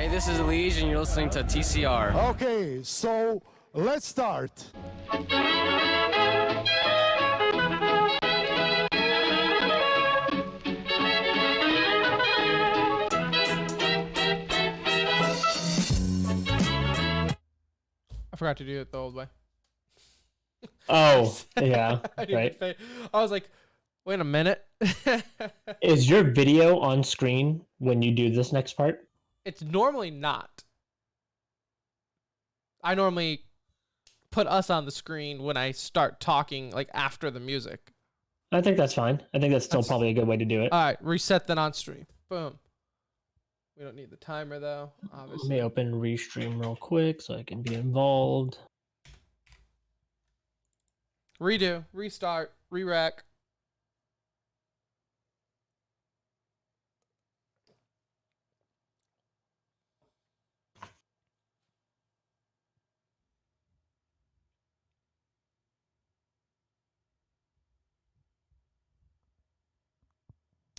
Hey, this is Lige, and you're listening to TCR. Okay, so let's start. I forgot to do it the old way. Oh, yeah, right. I was like, wait a minute. Is your video on screen when you do this next part? It's normally not. I normally put us on the screen when I start talking, like after the music. I think that's fine. I think that's still probably a good way to do it. All right, reset then on stream. Boom. We don't need the timer though, obviously. Let me open Restream real quick so I can be involved. Redo, restart, re-rack.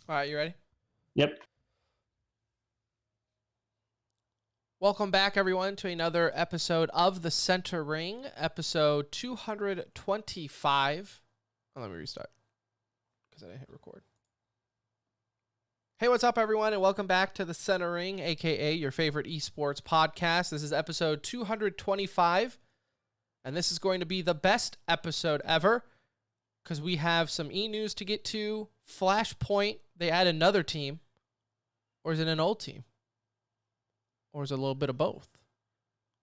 All right, you ready? Yep. Welcome back, everyone, to another episode of The Center Ring, episode 225. Oh, let me restart because I didn't hit record. Hey, what's up, everyone, and welcome back to The Center Ring, a.k.a. your favorite esports podcast. This is episode 225, and this is going to be the best episode ever because we have some e-news to get to. Flashpoint, they add another team, or is it an old team? Or is it a little bit of both?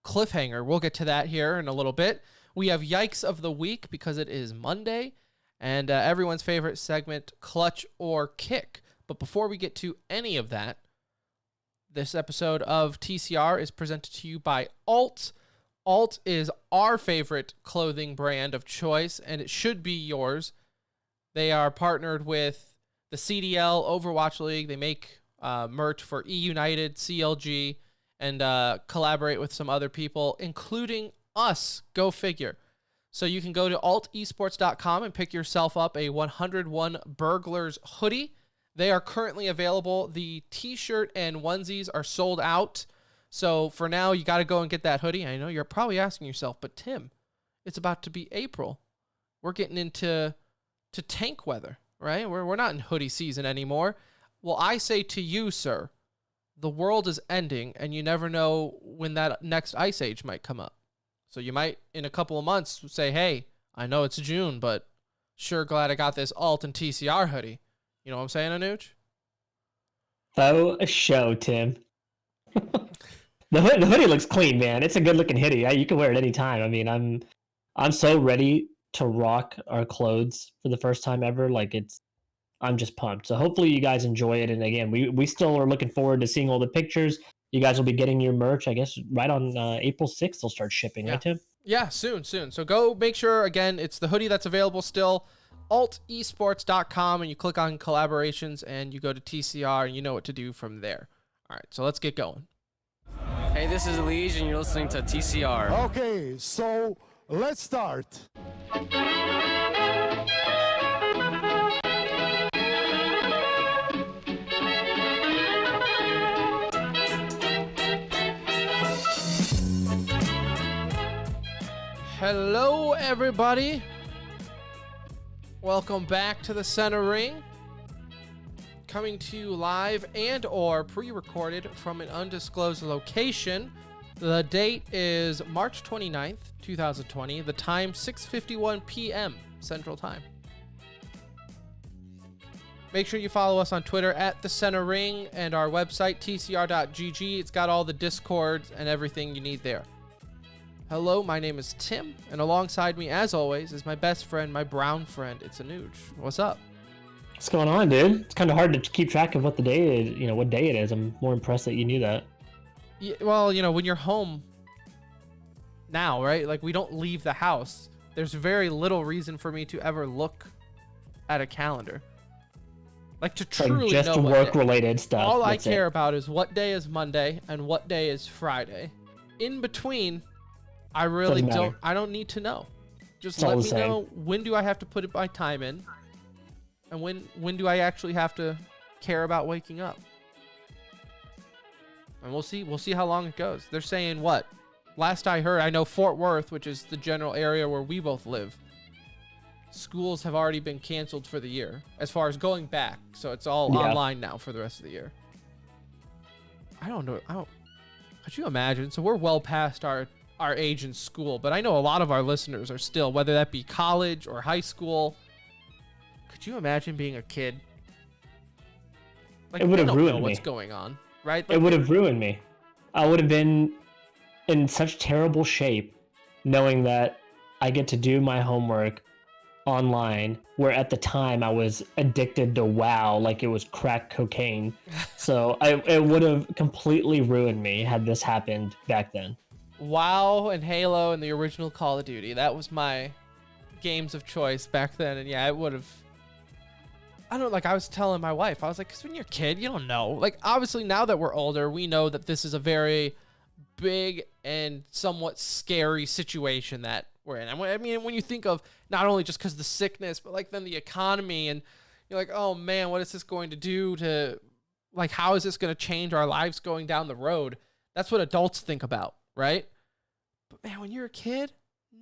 Cliffhanger, we'll get to that here in a little bit. We have Yikes of the Week because it is Monday, and everyone's favorite segment, Clutch or Kick. But before we get to any of that, this episode of TCR is presented to you by Alt. Alt is our favorite clothing brand of choice, and it should be yours. They are partnered with the CDL Overwatch League. They make merch for E United, CLG, and collaborate with some other people, including us. Go figure. So you can go to altesports.com and pick yourself up a 101 Burglars hoodie. They are currently available. The t-shirt and onesies are sold out. So for now, you got to go and get that hoodie. I know you're probably asking yourself, but Tim, it's about to be April. We're getting into tank weather, right? We're not in hoodie season anymore. Well, I say to you, sir, the world is ending, and you never know when that next ice age might come up. So you might, in a couple of months, say, hey, I know it's June, but sure glad I got this Alt and TCR hoodie. You know what I'm saying, Anuj? Oh, a show, Tim. The hoodie looks clean, man. It's a good-looking hoodie. You can wear it anytime. I mean, I'm so ready to rock our clothes for the first time ever. I'm just pumped. So hopefully you guys enjoy it. And again, we still are looking forward to seeing all the pictures. You guys will be getting your merch, I guess, right on April 6th. They'll start shipping, right, Tim? Yeah, soon. So go make sure, again, it's the hoodie that's available still. altesports.com, and you click on collaborations, and you go to TCR, and you know what to do from there. All right, so let's get going. Hey, this is Lige, and you're listening to TCR. Okay, so let's start. Hello, everybody. Welcome back to the Center Ring. Coming to you live and or pre-recorded from an undisclosed location. The date is March 29th, 2020. The time, 6:51 p.m. Central Time. Make sure you follow us on Twitter at The Center Ring and our website, tcr.gg. It's got all the Discords and everything you need there. Hello, my name is Tim, and alongside me, as always, is my best friend, my brown friend. It's Anuj. What's up? What's going on, dude? It's kind of hard to keep track of what the day is, what day it is. I'm more impressed that you knew that. Yeah, well, when you're home now, right? Like, we don't leave the house. There's very little reason for me to ever look at a calendar. Like, to truly just know work-related stuff. All I care about is what day is Monday and what day is Friday. In between, I really don't need to know. Just let me know, when do I have to put my time in, and when do I actually have to care about waking up. And we'll see how long it goes. They're saying what? Last I heard, I know Fort Worth, which is the general area where we both live, schools have already been canceled for the year as far as going back. So it's all online now for the rest of the year. I don't know. Could you imagine? So we're well past our age in school, but I know a lot of our listeners are still, whether that be college or high school. Could you imagine being a kid? Like, it would have ruined me. What's going on, right? Like, it would have ruined me. I would have been in such terrible shape knowing that I get to do my homework online, where at the time I was addicted to WoW like it was crack cocaine. So it would have completely ruined me had this happened back then. WoW and Halo and the original Call of Duty, that was my games of choice back then. And yeah, it would have, I don't know, like I was telling my wife, I was like, because when you're a kid, you don't know. Like, obviously now that we're older, we know that this is a very big and somewhat scary situation that we're in. I mean, when you think of not only just because of the sickness, but like then the economy, and you're like, oh man, what is this going to do to, like, how is this going to change our lives going down the road? That's what adults think about, right? But man, when you're a kid,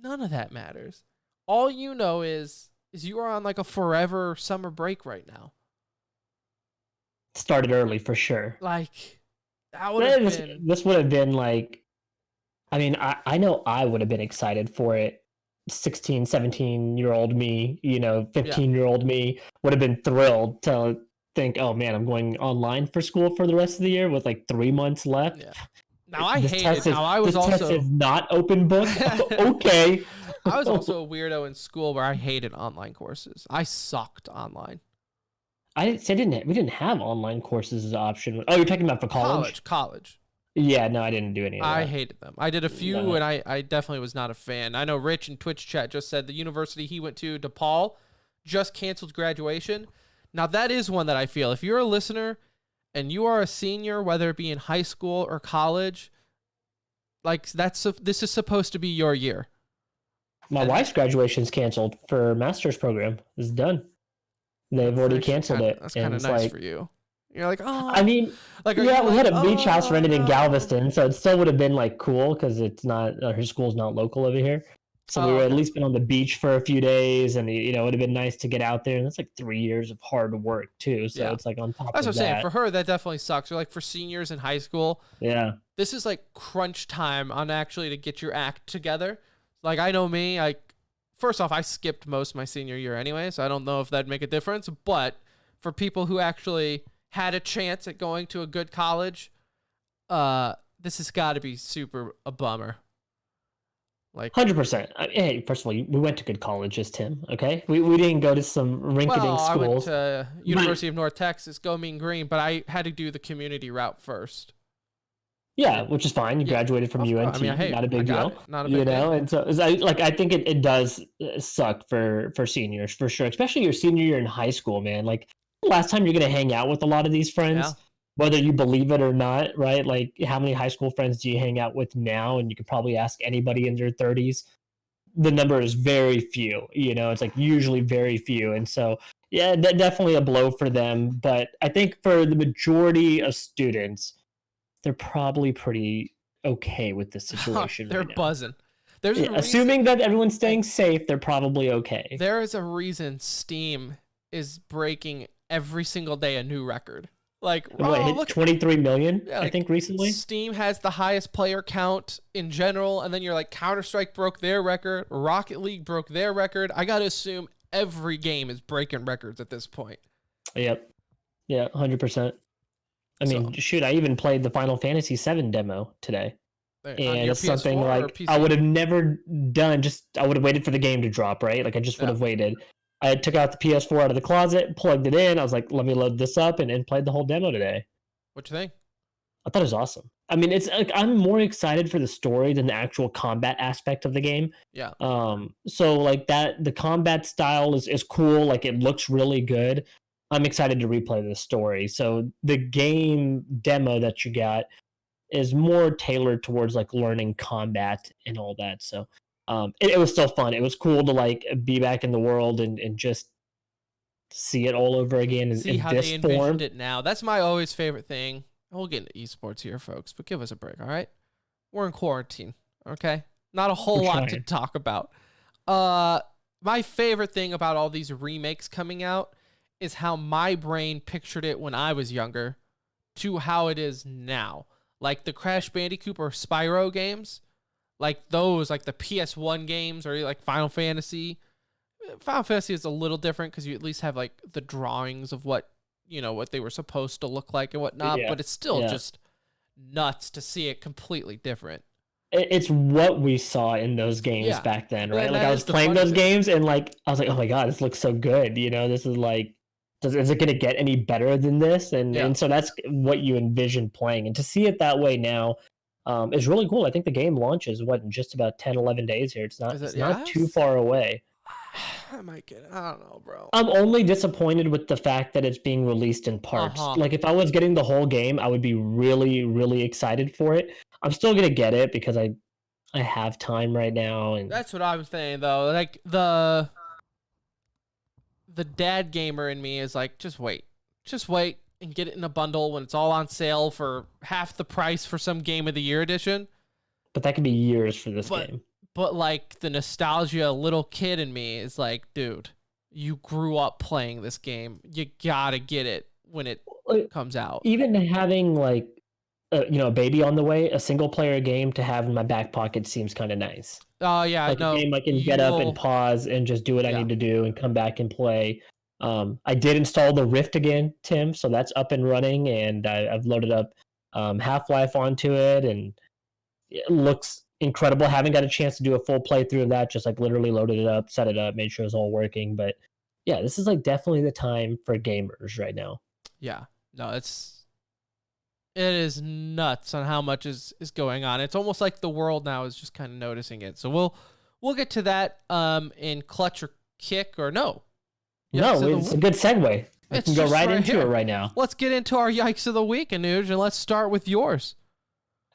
none of that matters. All you know is you are on like a forever summer break right now. Started early for sure. Like, that would have been... This would have been like, I mean, I know I would have been excited for it. 16, 17-year-old me, 15-year-old me would have been thrilled to think, oh man, I'm going online for school for the rest of the year with like 3 months left. Yeah. Now I hated how I was this test is not open book. Okay. I was also a weirdo in school where I hated online courses. I sucked online. We didn't have online courses as an option. Oh, you're talking about for college? College. Yeah, no, I didn't do any of that. I hated them. I did a few, and I definitely was not a fan. I know Rich in Twitch chat just said the university he went to, DePaul, just canceled graduation. Now, that is one that I feel, if you're a listener and you are a senior, whether it be in high school or college, like this is supposed to be your year. My wife's graduation's canceled for a master's program. It's done. They've already canceled it. That's kind of nice for you. You're like, oh. I mean, like, yeah, we had a beach house rented in Galveston, so it still would have been like cool because it's not her school's not local over here. So we would at least been on the beach for a few days, and it would have been nice to get out there. And that's like 3 years of hard work too. So it's like on top of that. That's what I'm saying. For her, that definitely sucks. Or like for seniors in high school, this is like crunch time on actually to get your act together. Like, I know me, first off, I skipped most of my senior year anyway, so I don't know if that'd make a difference. But for people who actually had a chance at going to a good college, this has got to be super a bummer. Like 100%. Hey, first of all, we went to good colleges, Tim. Okay, we didn't go to some rinky-dink schools. I went to University of North Texas, go Mean Green, but I had to do the community route first. Yeah, which is fine. You graduated from UNT. I mean, hey, not a big deal. Not a big deal. And so I think it does suck for seniors for sure, especially your senior year in high school, man. Like, last time you're gonna hang out with a lot of these friends, whether you believe it or not, right? Like, how many high school friends do you hang out with now? And you could probably ask anybody in their 30s. The number is very few. It's like usually very few, and so yeah, definitely a blow for them. But I think for the majority of students, they're probably pretty okay with this situation. They're right buzzing. Assuming that everyone's staying safe, they're probably okay. There is a reason Steam is breaking every single day a new record. Like, look, 23 million, I think, recently. Steam has the highest player count in general, and then you're like, Counter-Strike broke their record, Rocket League broke their record. I gotta assume every game is breaking records at this point. Yep. Yeah, 100%. I mean, shoot, I even played the Final Fantasy VII demo today. And it's something like I would have never done. I would have waited for the game to drop, right? Like, I just would have waited. I took out the PS4 out of the closet, plugged it in. I was like, let me load this up, and played the whole demo today. What you think? I thought it was awesome. I mean, it's like I'm more excited for the story than the actual combat aspect of the game. Yeah. So like the combat style is cool. Like, it looks really good. I'm excited to replay the story. So the game demo that you got is more tailored towards like learning combat and all that. So it was still fun. It was cool to like be back in the world and just see it all over again. See how they envisioned it now. That's my always favorite thing we'll get into esports here, folks, but give us a break, all right? We're in quarantine, okay? Not a whole lot to talk about. My favorite thing about all these remakes coming out is how my brain pictured it when I was younger to how it is now. Like the Crash Bandicoot or Spyro games, like those, like the PS1 games or like Final Fantasy. Final Fantasy is a little different because you at least have like the drawings of what they were supposed to look like and whatnot, but it's still just nuts to see it completely different. It's what we saw in those games back then, right? Like I was playing those games and like I was like, oh my god, this looks so good. This is like, is it going to get any better than this? And so that's what you envision playing, and to see it that way now is really cool. I think the game launches in just about 10, 11 days here. It's not too far away. I might get it. I don't know, bro. I'm only disappointed with the fact that it's being released in parts. Like if I was getting the whole game, I would be really, really excited for it. I'm still gonna get it because I have time right now, and that's what I'm saying though. Like the dad gamer in me is like, just wait and get it in a bundle when it's all on sale for half the price for some Game of the Year edition. But that could be years for this game. But like the nostalgia little kid in me is like, dude, you grew up playing this game. You gotta get it when it comes out. Even having like, a baby on the way, a single player game to have in my back pocket seems kind of nice. Oh yeah, like a game I can get up and pause and just do what I need to do and come back and play. I did install the Rift again, Tim, so that's up and running, and I've loaded up Half-Life onto it, and it looks incredible. Haven't got a chance to do a full playthrough of that, just like literally loaded it up, set it up, made sure it's all working. But yeah, this is like definitely the time for gamers right now. Yeah, no, it is nuts on how much is going on. It's almost like the world now is just kind of noticing it. So we'll get to that in Clutch or Kick, or no. It's a good segue. We can go right into it right now. Let's get into our Yikes of the Week, Anuj, and let's start with yours.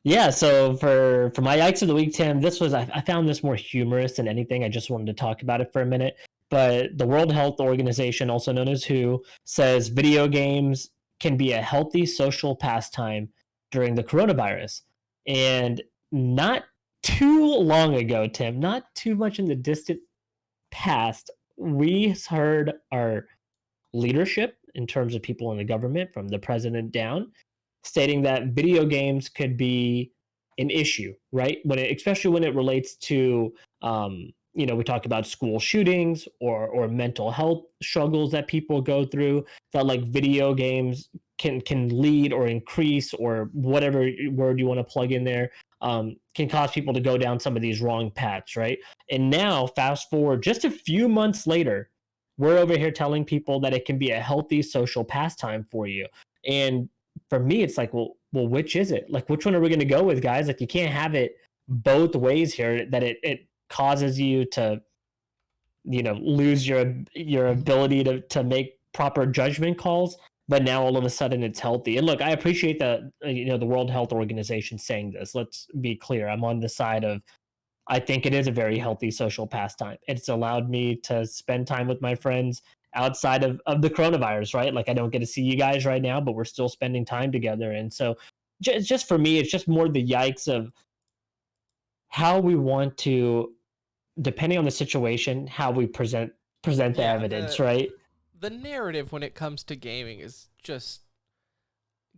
Yeah, so for my Yikes of the Week, Tim, I found this more humorous than anything. I just wanted to talk about it for a minute. But the World Health Organization, also known as WHO, says video games can be a healthy social pastime during the coronavirus. And not too long ago, Tim, not too much in the distant past, we heard our leadership in terms of people in the government, from the president down, stating that video games could be an issue, right? Especially when it relates to, we talk about school shootings or mental health struggles that people go through, that like video games can lead or increase, or whatever word you want to plug in there, can cause people to go down some of these wrong paths, right? And now, fast forward just a few months later, we're over here telling people that it can be a healthy social pastime for you. And for me, it's like, well, which is it? Like, which one are we going to go with, guys? Like, you can't have it both ways here, that it causes you to, lose your ability to make proper judgment calls. But now all of a sudden it's healthy. And look, I appreciate that, the World Health Organization saying this. Let's be clear. I'm on the side of, I think it is a very healthy social pastime. It's allowed me to spend time with my friends outside of the coronavirus, right? Like, I don't get to see you guys right now, but we're still spending time together. And so just for me, it's just more the yikes of how we want to, depending on the situation, how we present the evidence, right? The narrative when it comes to gaming is just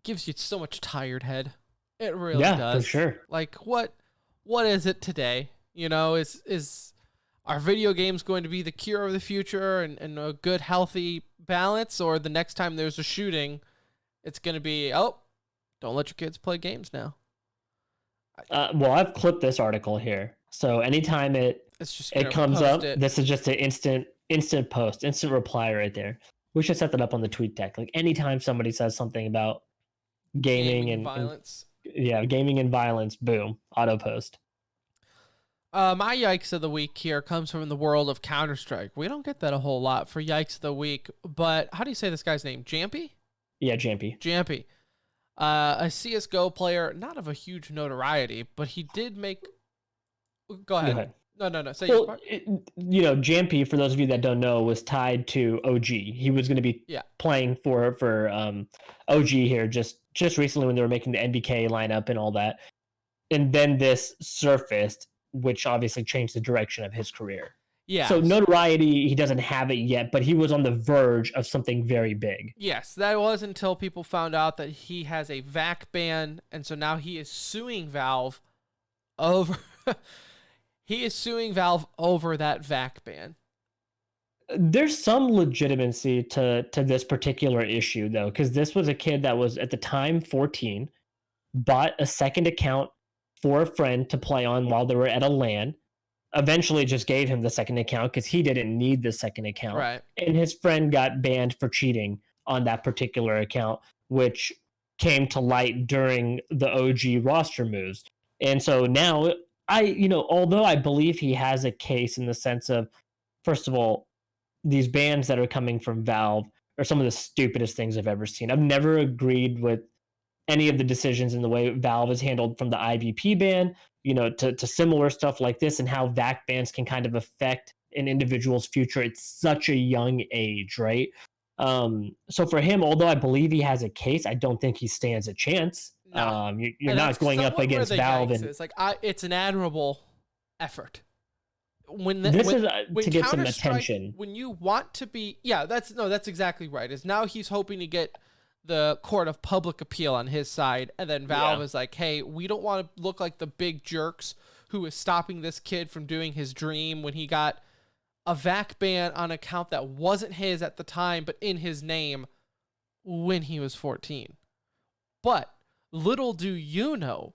gives you so much tired head. It really does. Yeah, for sure. Like, what is it today? Is are video games going to be the cure of the future and a good, healthy balance? Or the next time there's a shooting, it's going to be, don't let your kids play games now. Well, I've clipped this article here. So anytime it comes up, this is just an instant post, instant reply right there. We should set that up on the tweet deck. Like, anytime somebody says something about gaming and violence. Gaming and violence, boom, auto post. My Yikes of the Week here comes from the world of Counter-Strike. We don't get that a whole lot for Yikes of the Week, but how do you say this guy's name? Jampy? Yeah, Jampy. Jampy. A CSGO player, not of a huge notoriety, but he did make... Go ahead. No. Say Well, part. Jampy, for those of you that don't know, was tied to OG. He was going to be Yeah. playing for OG here just recently when they were making the NBK lineup and all that. And then this surfaced, which obviously changed the direction of his career. Yeah. So notoriety, he doesn't have it yet, but he was on the verge of something very big. Yes, that was until people found out that he has a VAC ban, and so now he is suing Valve over he is suing Valve over that VAC ban. There's some legitimacy to this particular issue though, because this was a kid that was at the time 14, bought a second account for a friend to play on while they were at a LAN. Eventually just gave him the second account because he didn't need the second account. Right. And his friend got banned for cheating on that particular account, which came to light during the OG roster moves. And so now although I believe he has a case in the sense of, first of all, these bans that are coming from Valve are some of the stupidest things I've ever seen. I've never agreed with any of the decisions in the way Valve has handled from the IVP ban, to similar stuff like this and how VAC bans can kind of affect an individual's future at such a young age, right? So for him, although I believe he has a case, I don't think he stands a chance. No. You're not going up against Valve. And it's an admirable effort. This is to get some attention. When you want to be, that's exactly right. Is now he's hoping to get the court of public appeal on his side, and then Valve is like, hey, we don't want to look like the big jerks who is stopping this kid from doing his dream when he got a VAC ban on an account that wasn't his at the time, but in his name when he was 14. But little do you know,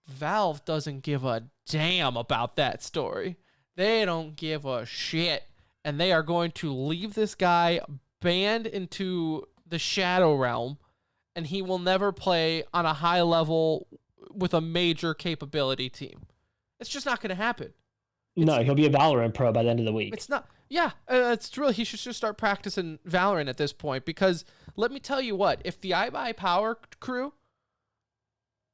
Valve doesn't give a damn about that story. They don't give a shit. And they are going to leave this guy banned into the Shadow Realm, and he will never play on a high level with a major capability team. It's just not going to happen. No, he'll be a Valorant pro by the end of the week. It's not. Yeah, it's true. He should just start practicing Valorant at this point, because let me tell you what, if the iBuyPower crew,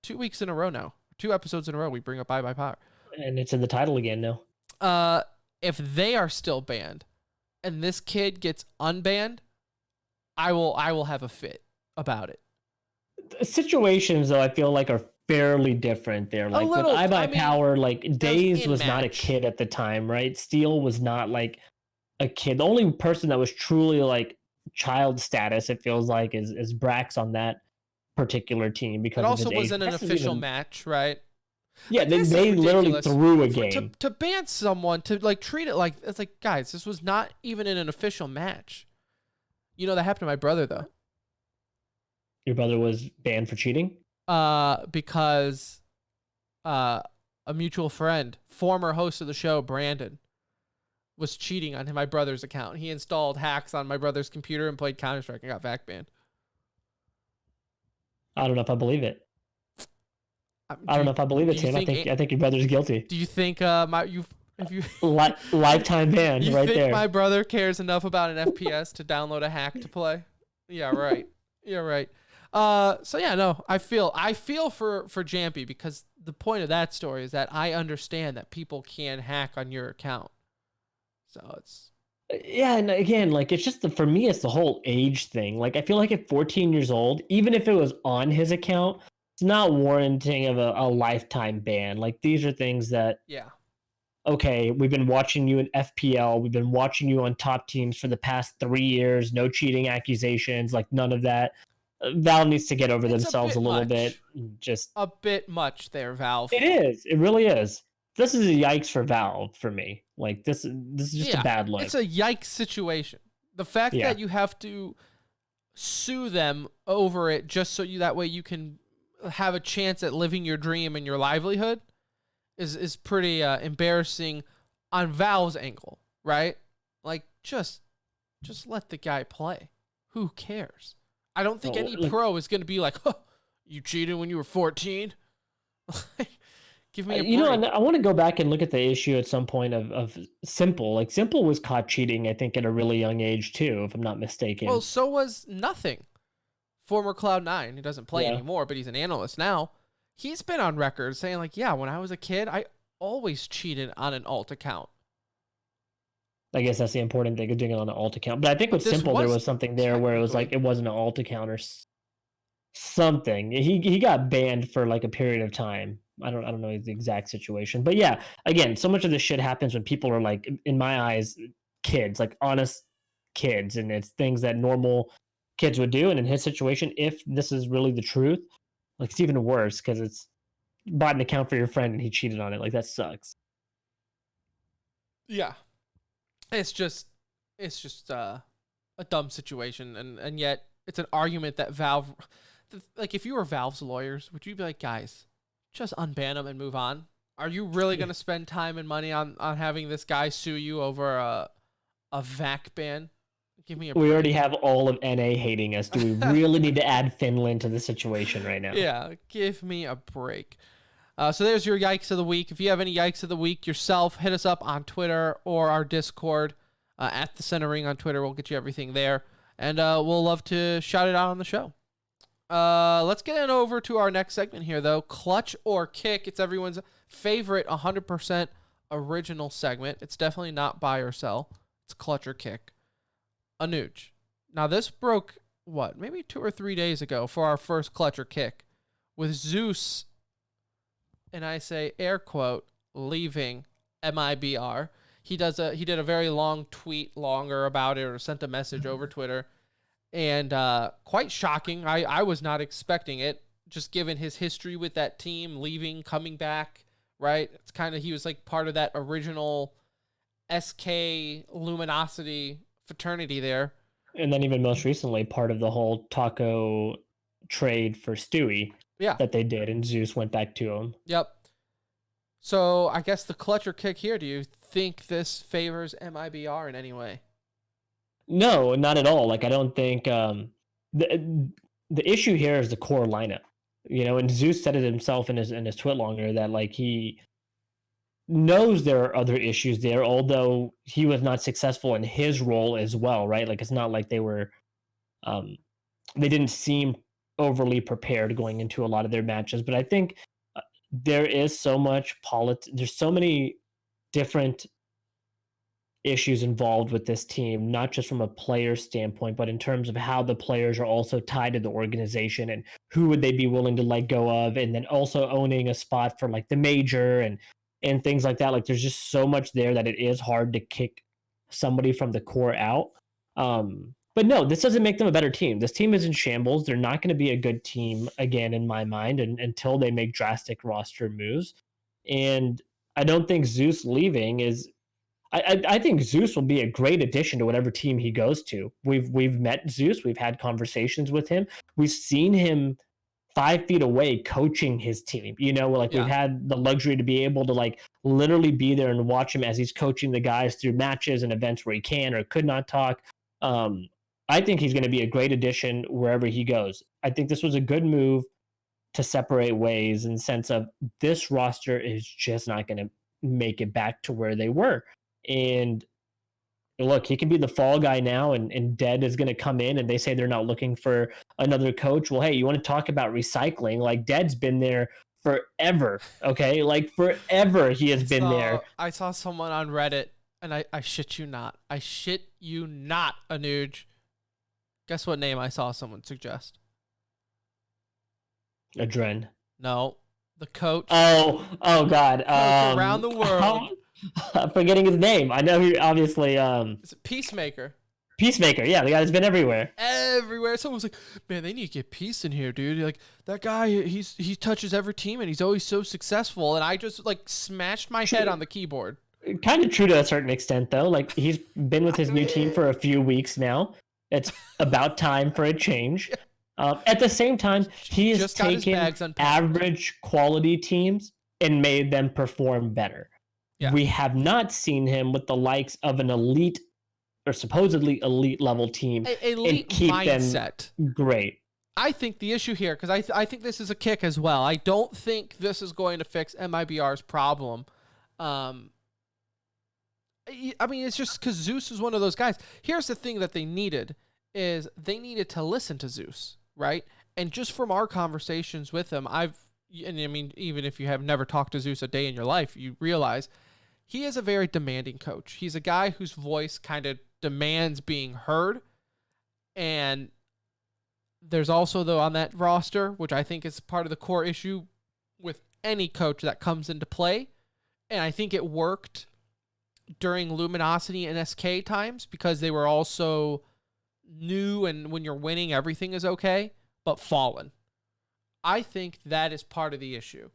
2 weeks in a row now, 2 episodes in a row, we bring up iBuyPower. And it's in the title again now. If they are still banned and this kid gets unbanned, I will have a fit about it. Situations, though, I feel like are fairly different there. Like with iBuyPower, like Daze was not a kid at the time, right? Steel was not like a kid. The only person that was truly like child status, it feels like, is Brax on that particular team, because it also of his wasn't age. an official match, right? Yeah, they literally threw a game. To ban someone, to like treat it like, it's like, guys, this was not even in an official match. That happened to my brother, though. Your brother was banned for cheating? Because a mutual friend, former host of the show, Brandon, was cheating on my brother's account. He installed hacks on my brother's computer and played Counter-Strike and got VAC banned. I don't know if I believe it. I don't know if I believe it, Tim. I think your brother's guilty. Do you think lifetime ban you right think there? My brother cares enough about an FPS to download a hack to play? Yeah, right. Yeah, right. So yeah, no, I feel for Jampy, because the point of that story is that I understand that people can hack on your account. So it's and again, like, it's just for me, it's the whole age thing. Like, I feel like at 14 years old, even if it was on his account, it's not warranting of a lifetime ban. Like, these are things that, okay, we've been watching you in FPL, we've been watching you on top teams for the past 3 years, no cheating accusations, like none of that. Valve needs to get over themselves a little bit. Just a bit much there, Valve. It is. It really is. This is a yikes for Valve for me. Like, this is just a bad look. It's a yikes situation. The fact that you have to sue them over it just so that way you can have a chance at living your dream and your livelihood is pretty embarrassing on Valve's angle, right? Like, just let the guy play. Who cares? I don't think any pro is going to be like, huh, you cheated when you were 14? Give me a break. I want to go back and look at the issue at some point of Simple. Like, Simple was caught cheating, I think, at a really young age, too, if I'm not mistaken. Well, so was Nothing. Former Cloud9. He doesn't play anymore, but he's an analyst now. He's been on record saying, like, yeah, when I was a kid, always cheated on an alt account. I guess that's the important thing of doing it on an alt account. But I think with This Simple, there was was something there where it was like technically. it wasn't an alt account or something. He got banned for like a period of time. I don't know the exact situation, but yeah, again, so much of this shit happens when people are like, in my eyes, kids, like honest kids, and it's things that normal kids would do. And in his situation, if this is really the truth, like it's even worse because it's bought an account for your friend and he cheated on it. Like that sucks. Yeah. It's just a dumb situation, and yet it's an argument that Valve, like if you were Valve's lawyers, would you be like, guys, just unban him and move on? Are you really going to spend time and money on having this guy sue you over a VAC ban? Give me a We break. already have all of NA hating us. Do we really need to add Finland to the situation right now? Yeah, give me a break. So there's your Yikes of the Week. If you have any Yikes of the Week yourself, hit us up on Twitter or our Discord at the Center Ring on Twitter. We'll get you everything there. And we'll love to shout it out on the show. Let's get on over to our next segment here, though. Clutch or Kick. It's everyone's favorite 100% original segment. It's definitely not buy or sell. It's Clutch or Kick. Anuj. Now, this broke, maybe 2 or 3 days ago for our first Clutch or Kick with Zeus, and I say air quote, leaving MIBR. He did a very long tweet, longer about it, or sent a message over Twitter, and quite shocking. I was not expecting it, just given his history with that team, leaving, coming back, right? It's kind of, he was like part of that original SK Luminosity fraternity there. And then even most recently, part of the whole Taco trade for Stewie that they did, and Zeus went back to him. Yep. So I guess the Clutch or Kick here, do you think this favors MIBR in any way? No, not at all. Like I don't think the issue here is the core lineup. And Zeus said it himself in his tweet longer that like he knows there are other issues there, although he was not successful in his role as well, right? Like it's not like they were they didn't seem overly prepared going into a lot of their matches. But I think there is so much there's so many different issues involved with this team, not just from a player standpoint, but in terms of how the players are also tied to the organization and who would they be willing to let go of, and then also owning a spot for like the major and things like that. Like there's just so much there that it is hard to kick somebody from the core out. But no, this doesn't make them a better team. This team is in shambles. They're not going to be a good team again, in my mind, until they make drastic roster moves. And I don't think Zeus leaving is. I think Zeus will be a great addition to whatever team he goes to. We've met Zeus. We've had conversations with him. We've seen him 5 feet away coaching his team. We've had the luxury to be able to like literally be there and watch him as he's coaching the guys through matches and events where he can or could not talk. I think he's going to be a great addition wherever he goes. I think this was a good move to separate ways in the sense of this roster is just not going to make it back to where they were. And look, he can be the fall guy now, and Dead is going to come in, and they say they're not looking for another coach. Well, hey, you want to talk about recycling? Like Dead's been there forever, okay? Like forever he has been there. I saw someone on Reddit, and I shit you not. I shit you not, Anuj. Guess what name I saw someone suggest? Adren. No, the coach. Oh God. Coach around the world. I'm forgetting his name. I know he obviously. Is it Peacemaker? Peacemaker, yeah, the guy that's been everywhere. Everywhere. Someone was like, "Man, they need to get Peace in here, dude. Like that guy, he touches every team, and he's always so successful." And I just like smashed my head on the keyboard. Kind of true to a certain extent, though. Like he's been with his new team for a few weeks now. It's about time for a change. At the same time, he has taken average quality teams and made them perform better. Yeah. We have not seen him with the likes of an elite or supposedly elite level team elite and keep mindset. Them great. I think the issue here, because I think this is a kick as well. I don't think this is going to fix MIBR's problem. I mean, it's just because Zeus is one of those guys. Here's the thing that they needed is they needed to listen to Zeus, right? And just from our conversations with him, I've and I mean, even if you have never talked to Zeus a day in your life, you realize he is a very demanding coach. He's a guy whose voice kind of demands being heard. And there's also, though, on that roster, which I think is part of the core issue with any coach that comes into play, and I think it worked during Luminosity and SK times because they were also new, and when you're winning, everything is okay, but Fallen. I think that is part of the issue.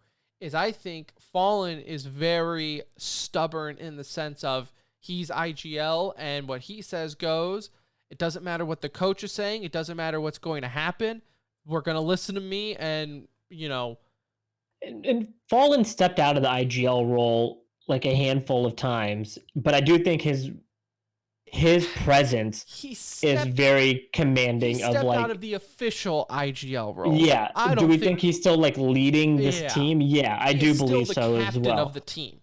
I think Fallen is very stubborn in the sense of he's IGL and what he says goes. It doesn't matter what the coach is saying. It doesn't matter what's going to happen. We're going to listen to me and, And Fallen stepped out of the IGL role like a handful of times, but I do think his presence is very commanding. He of stepped like out of the official IGL role. Yeah. Do we think he's still like leading this team? Yeah, I do believe so as well. Of the team.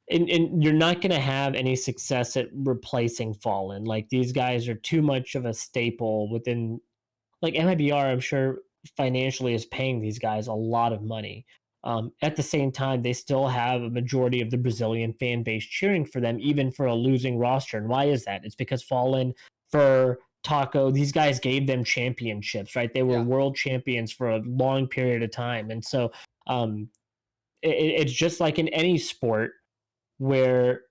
And you're not going to have any success at replacing Fallen. Like these guys are too much of a staple within, like MIBR, I'm sure financially is paying these guys a lot of money. At the same time, they still have a majority of the Brazilian fan base cheering for them, even for a losing roster. And why is that? It's because Fallen, for Taco, these guys gave them championships, right? They were world champions for a long period of time. And so it's just like in any sport where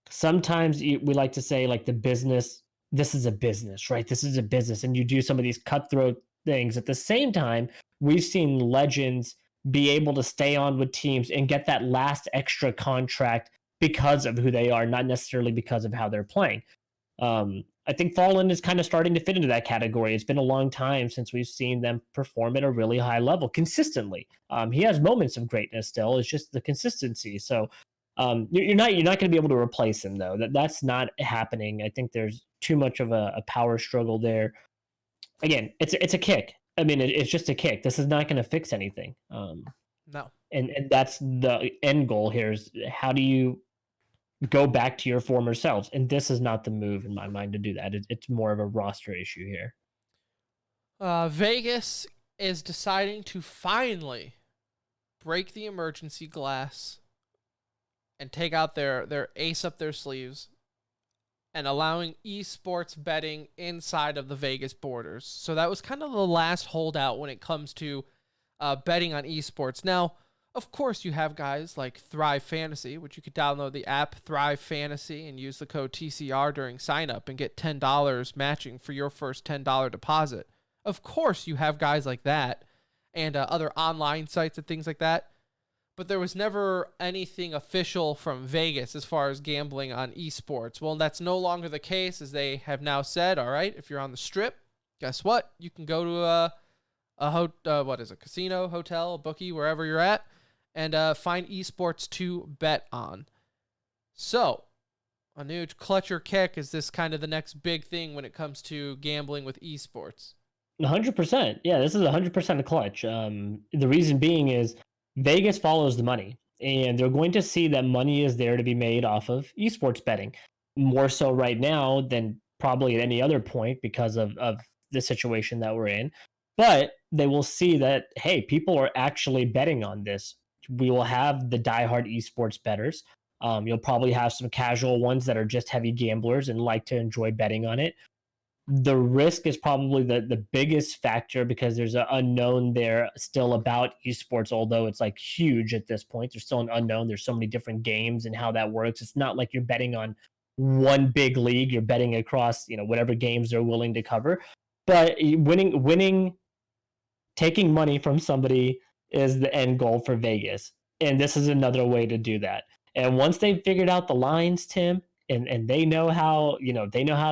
sometimes we like to say like the business, this is a business, right? This is a business. And you do some of these cutthroat things. At the same time, we've seen legends be able to stay on with teams and get that last extra contract because of who they are, not necessarily because of how they're playing. I think Fallen is kind of starting to fit into that category. It's been a long time since we've seen them perform at a really high level consistently. He has moments of greatness still. It's just the consistency. So you're not going to be able to replace him though. That's not happening. I think there's too much of a power struggle there. Again, it's a kick. I mean, it's just a kick. This is not going to fix anything. No. And that's the end goal here is how do you go back to your former selves? And this is not the move in my mind to do that. It's more of a roster issue here. Vegas is deciding to finally break the emergency glass and take out their ace up their sleeves and allowing esports betting inside of the Vegas borders. So that was kind of the last holdout when it comes to betting on esports. Now, of course, you have guys like Thrive Fantasy, which you could download the app Thrive Fantasy and use the code TCR during sign up and get $10 matching for your first $10 deposit. Of course, you have guys like that and other online sites and things like that. But there was never anything official from Vegas as far as gambling on esports. Well, that's no longer the case, as they have now said, all right, if you're on the strip, guess what? You can go to a casino, hotel, a bookie, wherever you're at, and find esports to bet on. So, Anuj, clutch or kick, is this kind of the next big thing when it comes to gambling with esports? 100%. Yeah, this is 100% a clutch. The reason being is Vegas follows the money, and they're going to see that money is there to be made off of esports betting, more so right now than probably at any other point because of the situation that we're in. But they will see that, hey, people are actually betting on this. We will have the diehard esports bettors. You'll probably have some casual ones that are just heavy gamblers and like to enjoy betting on it. The risk is probably the biggest factor because there's an unknown there still about esports, although it's like huge at this point. There's still an unknown. There's so many different games and how that works. It's not like you're betting on one big league. You're betting across, whatever games they're willing to cover. But winning, taking money from somebody is the end goal for Vegas. And this is another way to do that. And once they've figured out the lines, Tim, and they know how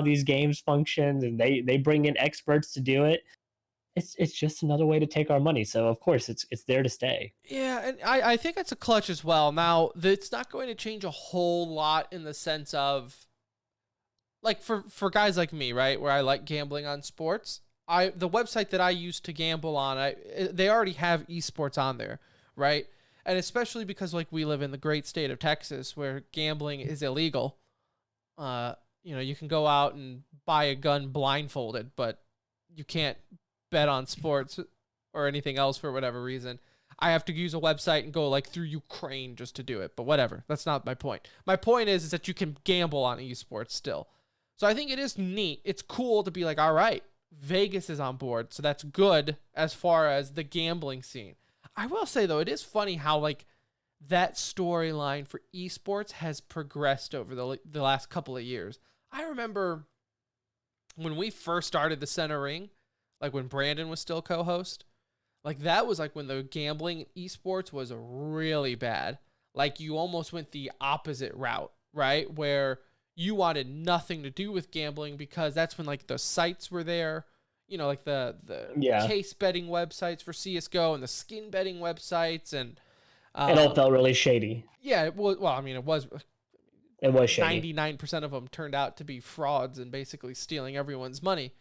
these games function, and they bring in experts to do it, it's just another way to take our money. So of course it's there to stay. Yeah, and I think it's a clutch as well. Now, it's not going to change a whole lot in the sense of, like, for guys like me, right, where I like gambling on sports, the website that I used to gamble on, they already have esports on there, right? And especially because, like, we live in the great state of Texas where gambling is illegal. You can go out and buy a gun blindfolded, but you can't bet on sports or anything else for whatever reason. I have to use a website and go like through Ukraine just to do it. But whatever. That's not my point. My point is that you can gamble on esports still. So I think it is neat. It's cool to be like, all right, Vegas is on board. So that's good as far as the gambling scene. I will say though, it is funny how like that storyline for esports has progressed over the last couple of years. I remember when we first started the Center Ring, like when Brandon was still co-host, like that was like when the gambling in esports was really bad. Like you almost went the opposite route, right? Where you wanted nothing to do with gambling because that's when like the sites were there, you know, like the case betting websites for CSGO and the skin betting websites, and it all felt really shady. Yeah, it was. Well, I mean, it was shady. 99% of them turned out to be frauds and basically stealing everyone's money.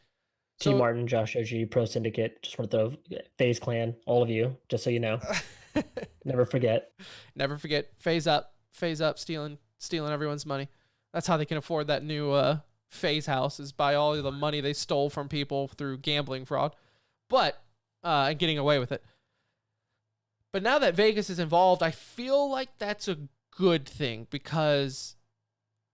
T. Martin, Josh OG, Pro Syndicate, just want to throw FaZe Clan, all of you, just so you know. Never forget. Never forget. FaZe up, stealing everyone's money. That's how they can afford that new FaZe house, is by all of the money they stole from people through gambling fraud, but and getting away with it. But now that Vegas is involved, I feel like that's a good thing because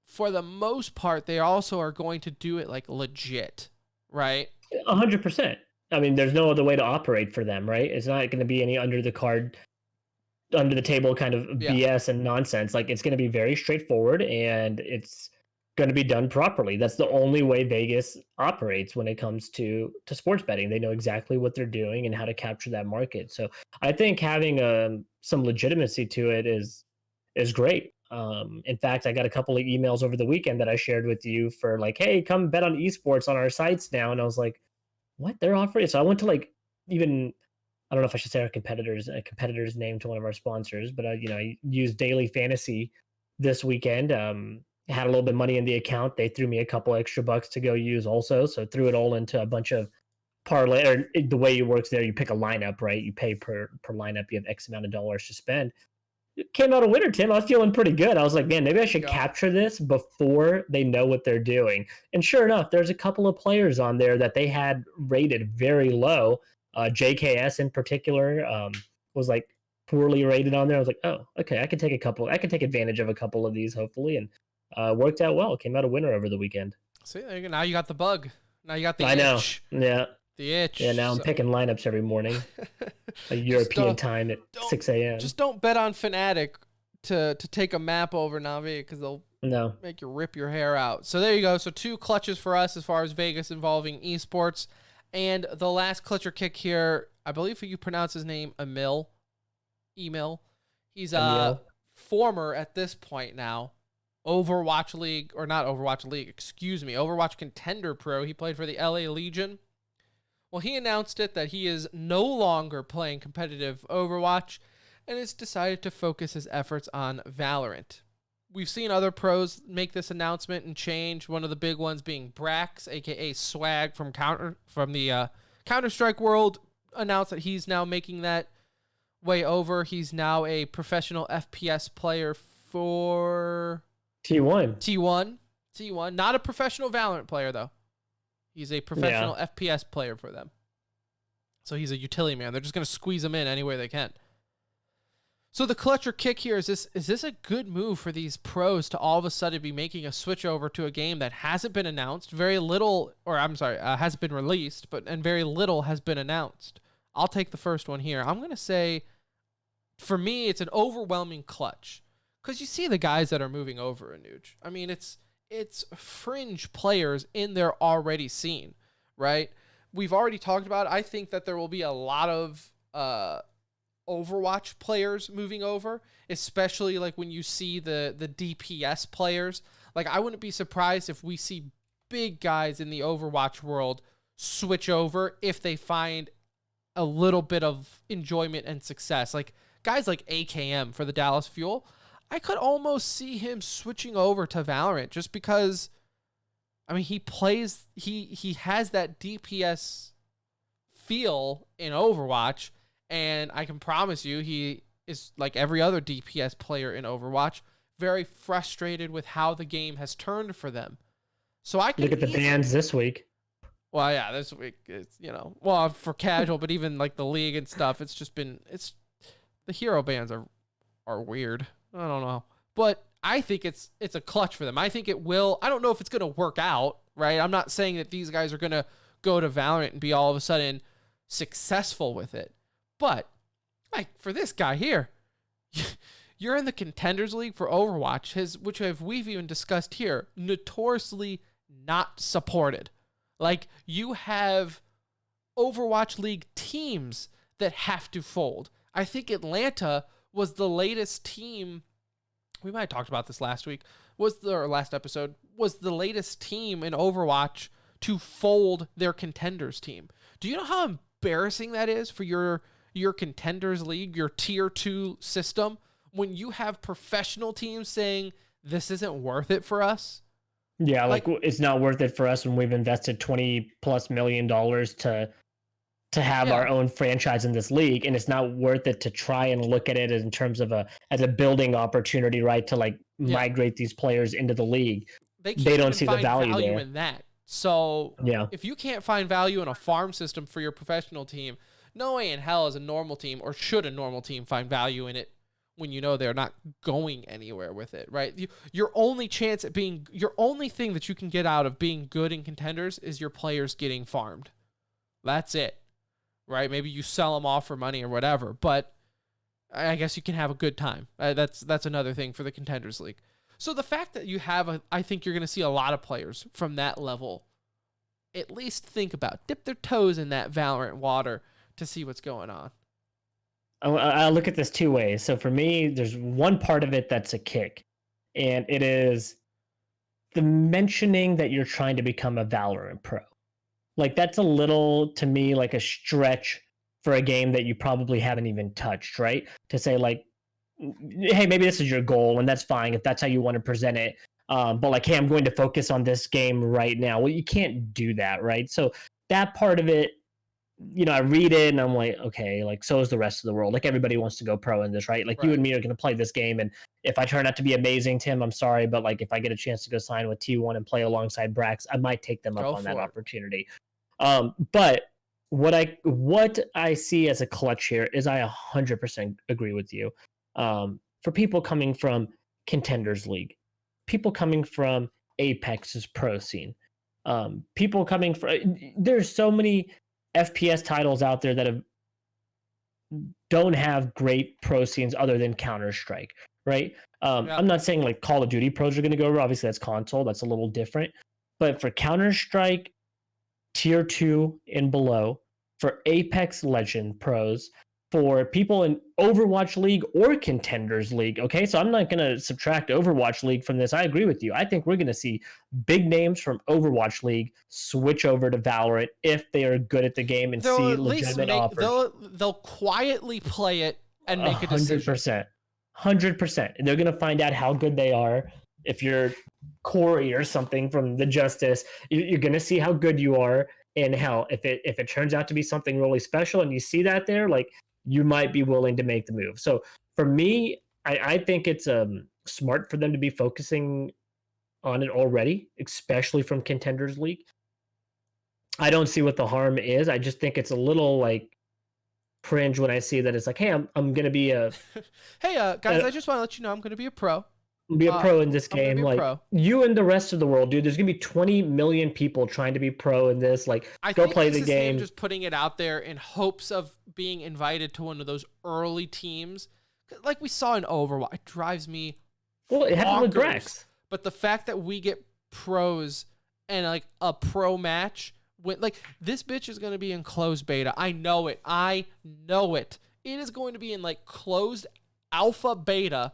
for the most part, they also are going to do it like legit, right? 100%. I mean, there's no other way to operate for them, right? It's not going to be any under the table kind of BS and nonsense. Like, it's going to be very straightforward and it's going to be done properly. That's the only way Vegas operates when it comes to sports betting. They know exactly what they're doing and how to capture that market. So I think having some legitimacy to it is great. In fact, I got a couple of emails over the weekend that I shared with you for like, hey, come bet on esports on our sites now. And I was like, what? They're offering? So I went to like, even, I don't know if I should say our competitor's name to one of our sponsors, but I used Daily Fantasy this weekend. Had a little bit of money in the account. They threw me a couple extra bucks to go use also. So threw it all into a bunch of parlay, or the way it works there, you pick a lineup, right? You pay per lineup. You have X amount of dollars to spend. It came out a winner, Tim. I was feeling pretty good. I was like, man, maybe I should capture this before they know what they're doing. And sure enough, there's a couple of players on there that they had rated very low. JKS in particular was like poorly rated on there. I was like, oh, okay, I can take advantage of a couple of these hopefully, and worked out well. Came out a winner over the weekend. See, there you go. Now you got the bug. Now you got the itch. Yeah. The itch. Yeah, now I'm picking lineups every morning. European time at 6 a.m. Just don't bet on Fnatic to take a map over Navi because they'll make you rip your hair out. So there you go. So 2 clutches for us as far as Vegas involving esports. And the last clutcher kick here, I believe you pronounce his name Emil. He's former at this point now Overwatch Contender Pro. He played for the LA Legion. Well, he announced that he is no longer playing competitive Overwatch and has decided to focus his efforts on Valorant. We've seen other pros make this announcement and change. One of the big ones being Brax, aka Swag from the Counter-Strike world, announced that he's now making that way over. He's now a professional FPS player for T1, not a professional Valorant player though. He's a professional FPS player for them. So he's a utility man. They're just going to squeeze him in any way they can. So the clutcher kick here, is this a good move for these pros to all of a sudden be making a switch over to a game that hasn't been announced, hasn't been released, and very little has been announced? I'll take the first one here. I'm going to say, for me, it's an overwhelming clutch. Because you see the guys that are moving over, Anuj. I mean, it's fringe players in their already scene, right? We've already talked about it. I think that there will be a lot of Overwatch players moving over, especially like when you see the DPS players. Like, I wouldn't be surprised if we see big guys in the Overwatch world switch over if they find a little bit of enjoyment and success. Like guys like AKM for the Dallas Fuel, I could almost see him switching over to Valorant just because, I mean, he has that DPS feel in Overwatch, and I can promise you he is, like every other DPS player in Overwatch, very frustrated with how the game has turned for them. So I can look at the bans this week. Well, yeah, this week it's, for casual, but even like the league and stuff, it's The hero bans are weird. I don't know. But I think it's a clutch for them. I think it will. I don't know if it's going to work out, right? I'm not saying that these guys are going to go to Valorant and be all of a sudden successful with it. But like for this guy here, you're in the Contenders League for Overwatch, which we've even discussed here, notoriously not supported. Like you have Overwatch League teams that have to fold. I think Atlanta was the latest team. We might have talked about this last week. Last episode was the latest team in Overwatch to fold their Contenders team. Do you know how embarrassing that is for your Contenders League, your tier 2 system, when you have professional teams saying this isn't worth it for us? Yeah, like it's not worth it for us when we've invested $20+ million to have our own franchise in this league, and it's not worth it to try and look at it in terms of as a building opportunity, right? To like migrate these players into the league. They don't see the value there. In that. So yeah, if you can't find value in a farm system for your professional team, no way in hell is a normal team, or should a normal team find value in it when you know they're not going anywhere with it, right? Your only chance at your only thing that you can get out of being good in Contenders is your players getting farmed. That's it. Right? Maybe you sell them off for money or whatever, but I guess you can have a good time. That's another thing for the Contenders League. So the fact that you have, I think you're going to see a lot of players from that level at least dip their toes in that Valorant water to see what's going on. I look at this two ways. So for me, there's one part of it that's a kick, and it is the mentioning that you're trying to become a Valorant pro. Like that's a little, to me, like a stretch for a game that you probably haven't even touched, right? To say like, hey, maybe this is your goal, and that's fine if that's how you want to present it. But like, hey, I'm going to focus on this game right now. Well, you can't do that, right? So that part of it, I read it and I'm like, okay, like so is the rest of the world. Like everybody wants to go pro in this, right? Like you and me are going to play this game, and if I turn out to be amazing, Tim, I'm sorry, but like if I get a chance to go sign with T1 and play alongside Brax, I might take them up on that opportunity. But what I see as a clutch here is I 100% agree with you. For people coming from Contenders League, people coming from Apex's pro scene, people coming from, there's so many FPS titles out there that don't have great pro scenes other than Counter-Strike, right? I'm not saying like Call of Duty pros are going to go over. Obviously, that's console. That's a little different. But for Counter-Strike tier 2 and below, for Apex Legend pros, for people in Overwatch League or Contenders League, okay? So I'm not going to subtract Overwatch League from this. I agree with you. I think we're going to see big names from Overwatch League switch over to Valorant if they are good at the game and see legitimate offers. They'll quietly play it and make a decision. 100%. They're going to find out how good they are. If you're Corey or something from the Justice, you're going to see how good you are. And hell, if it turns out to be something really special and you see that there, like, you might be willing to make the move. So for me, I think it's smart for them to be focusing on it already, especially from Contenders League. I don't see what the harm is. I just think it's a little like cringe when I see that it's like, hey, I'm going to be a... hey, guys, I just want to let you know I'm going to be a pro. Be a pro in this game. Like you and the rest of the world, dude. There's gonna be 20 million people trying to be pro in this. Like, go play the game. Just putting it out there in hopes of being invited to one of those early teams, like we saw in Overwatch. It drives me. Well, it happened with Brax. But the fact that we get pros and like a pro match, like this bitch is gonna be in closed beta. I know it. It is going to be in like closed alpha beta.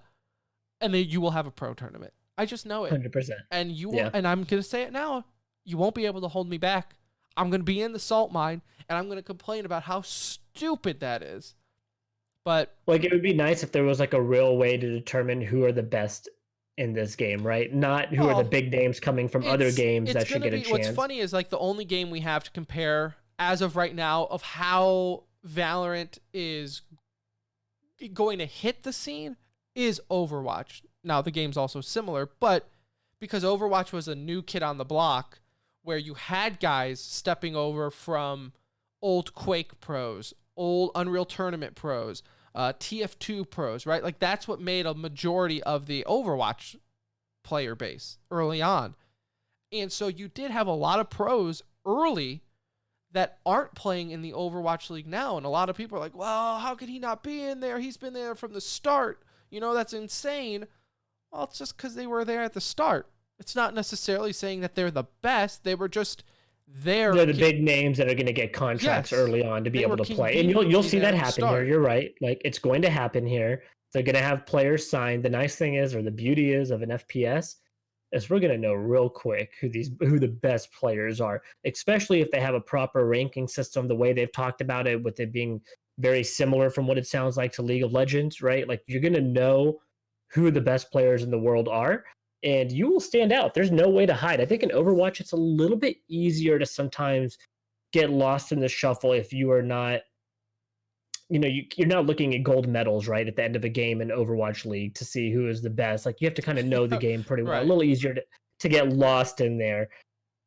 And then you will have a pro tournament. I just know it. 100%. And you will, and I'm going to say it now, you won't be able to hold me back. I'm going to be in the salt mine, and I'm going to complain about how stupid that is. But like, it would be nice if there was like a real way to determine who are the best in this game, right? Not who are the big names coming from other games that should get a chance. What's funny is like the only game we have to compare as of right now of how Valorant is going to hit the scene is Overwatch. Now, the game's also similar, but because Overwatch was a new kid on the block where you had guys stepping over from old Quake pros, old Unreal Tournament pros, TF2 pros, right? Like that's what made a majority of the Overwatch player base early on. And so you did have a lot of pros early that aren't playing in the Overwatch League now. And a lot of people are like, well, how could he not be in there? He's been there from the start. You know, that's insane. Well, it's just because they were there at the start. It's not necessarily saying that they're the best. They were just there. They're the big names that are going to get contracts early on to be able to play. And you'll see that happen here. You're right. Like, it's going to happen here. They're going to have players signed. The nice thing is, or the beauty is of an FPS, is we're going to know real quick who the best players are, especially if they have a proper ranking system, the way they've talked about it, with it being very similar from what it sounds like to League of Legends, right? Like, you're going to know who the best players in the world are, and you will stand out. There's no way to hide. I think in Overwatch, it's a little bit easier to sometimes get lost in the shuffle if you are not, you're not looking at gold medals, right, at the end of a game in Overwatch League to see who is the best. Like, you have to kind of know the game pretty well. Right. A little easier to get lost in there.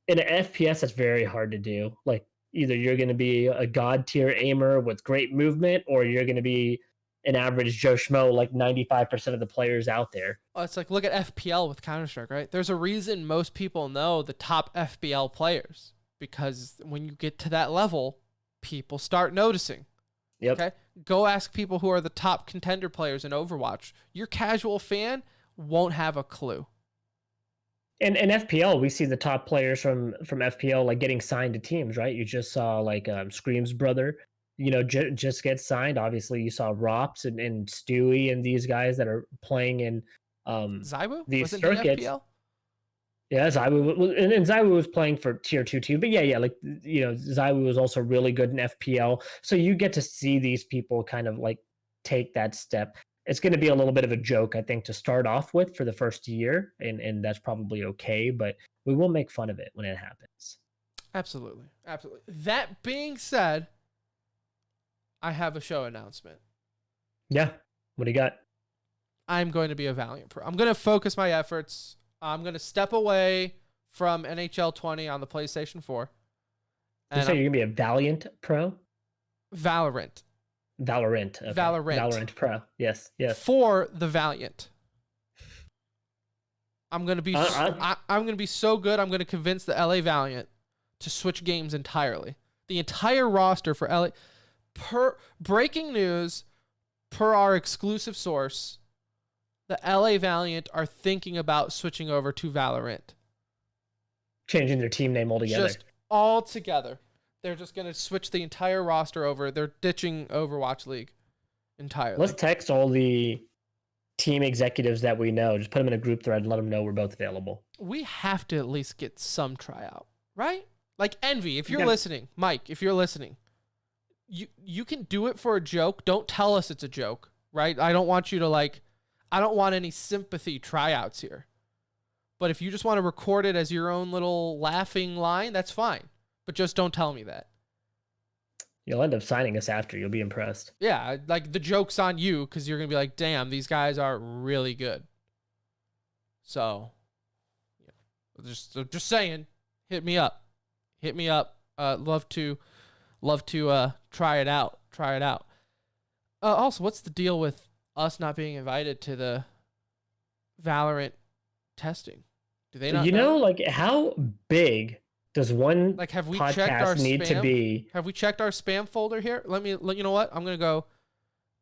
In an FPS, that's very hard to do. Like, either you're going to be a god tier aimer with great movement, or you're going to be an average Joe Schmo, like 95% of the players out there. Oh, it's like, look at FPL with Counter-Strike, right? There's a reason most people know the top FPL players, because when you get to that level, people start noticing. Yep. Okay? Go ask people who are the top contender players in Overwatch. Your casual fan won't have a clue. And in FPL, we see the top players from FPL like getting signed to teams, right? You just saw like Scream's brother, just get signed. Obviously, you saw Rops and Stewie and these guys that are playing in Zaiwu? these Wasn't circuits. he FPL? Yeah, Zaiwu, and Zaiwu was playing for tier 2 too. But yeah, like, Zaiwu was also really good in FPL. So you get to see these people kind of like take that step. It's going to be a little bit of a joke, I think, to start off with for the first year, and that's probably okay. But we will make fun of it when it happens. Absolutely. That being said, I have a show announcement. Yeah. What do you got? I'm going to be a Valiant Pro. I'm going to focus my efforts. I'm going to step away from NHL 20 on the PlayStation 4. You say you're going to be a Valiant Pro? Valorant. Valorant. Okay. Valorant Pro. Yes. For the Valiant. I'm going to be I'm going to be so good, I'm going to convince the LA Valiant to switch games entirely. The entire roster for LA. Breaking news, per our exclusive source, the LA Valiant are thinking about switching over to Valorant. Changing their team name altogether. Just all together. They're just going to switch the entire roster over. They're ditching Overwatch League entirely. Let's text all the team executives that we know. Just put them in a group thread and let them know we're both available. We have to at least get some tryout, right? Like Envy, if you're listening, Mike, if you're listening, you can do it for a joke. Don't tell us it's a joke, right? I don't want you to I don't want any sympathy tryouts here. But if you just want to record it as your own little laughing line, that's fine. But just don't tell me that. You'll end up signing us after. You'll be impressed. Yeah, like the joke's on you because you're going to be like, damn, these guys are really good. So, yeah. Just saying, hit me up. Love to try it out. Also, what's the deal with us not being invited to the Valorant testing? Do they not know? Like, how big does one have we checked our need spam? To be? Have we checked our spam folder here? You know what? I'm going to go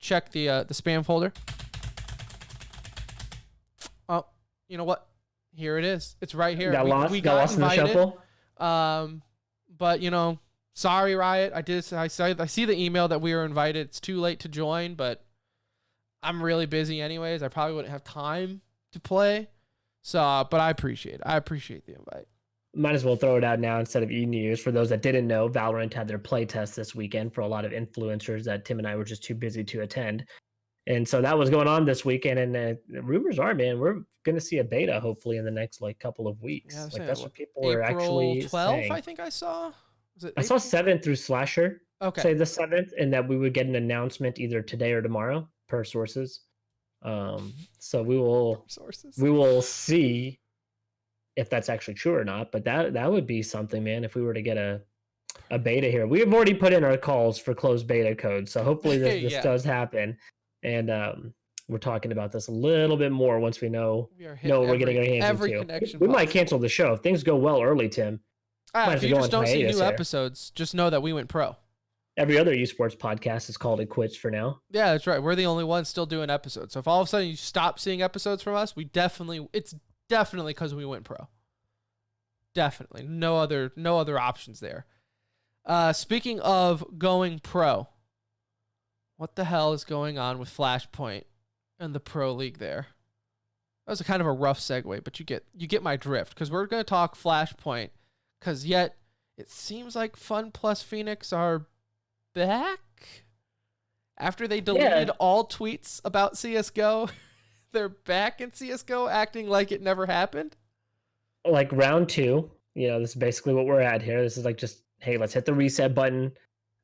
check the spam folder. Oh, you know what? Here it is. It's right here. We got lost invited. In the shuffle. But sorry, Riot. I see the email that we were invited. It's too late to join, but I'm really busy anyways. I probably wouldn't have time to play. So, but I appreciate it. I appreciate the invite. Might as well throw it out now instead of e-news. For those that didn't know, Valorant had their play test this weekend for a lot of influencers that Tim and I were just too busy to attend. And so that was going on this weekekend. And the rumors are, man, we're going to see a beta hopefully in the next couple of weeks. Yeah, that's what people are actually April 12th, saying. I think I saw. I saw 7th through Slasher. Okay. Say the 7th, and that we would get an announcement either today or tomorrow per sources. So we will see if that's actually true or not. But that would be something, man, if we were to get a beta here. We have already put in our calls for closed beta code, so hopefully this does happen. and we're talking about this a little bit more once we know We are know hitting what we're getting our hands every into. connection We might possible. cancel the show if things go well early, Tim. Might have If to you go just on don't see hiatus new here. episodes, just know that we went pro. Every other esports podcast has called it quits for now. Yeah, that's right. We're the only ones still doing episodes. So if all of a sudden you stop seeing episodes from us, it's definitely because we went pro. Definitely. No other options there. Speaking of going pro, what the hell is going on with Flashpoint and the pro league there? That was a kind of a rough segue, but you get my drift, because we're going to talk Flashpoint, because yet it seems like Fun Plus Phoenix are back after they deleted all tweets about CSGO. They're back in CSGO acting like it never happened. Like round 2, this is basically what we're at here. This is like just, hey, let's hit the reset button.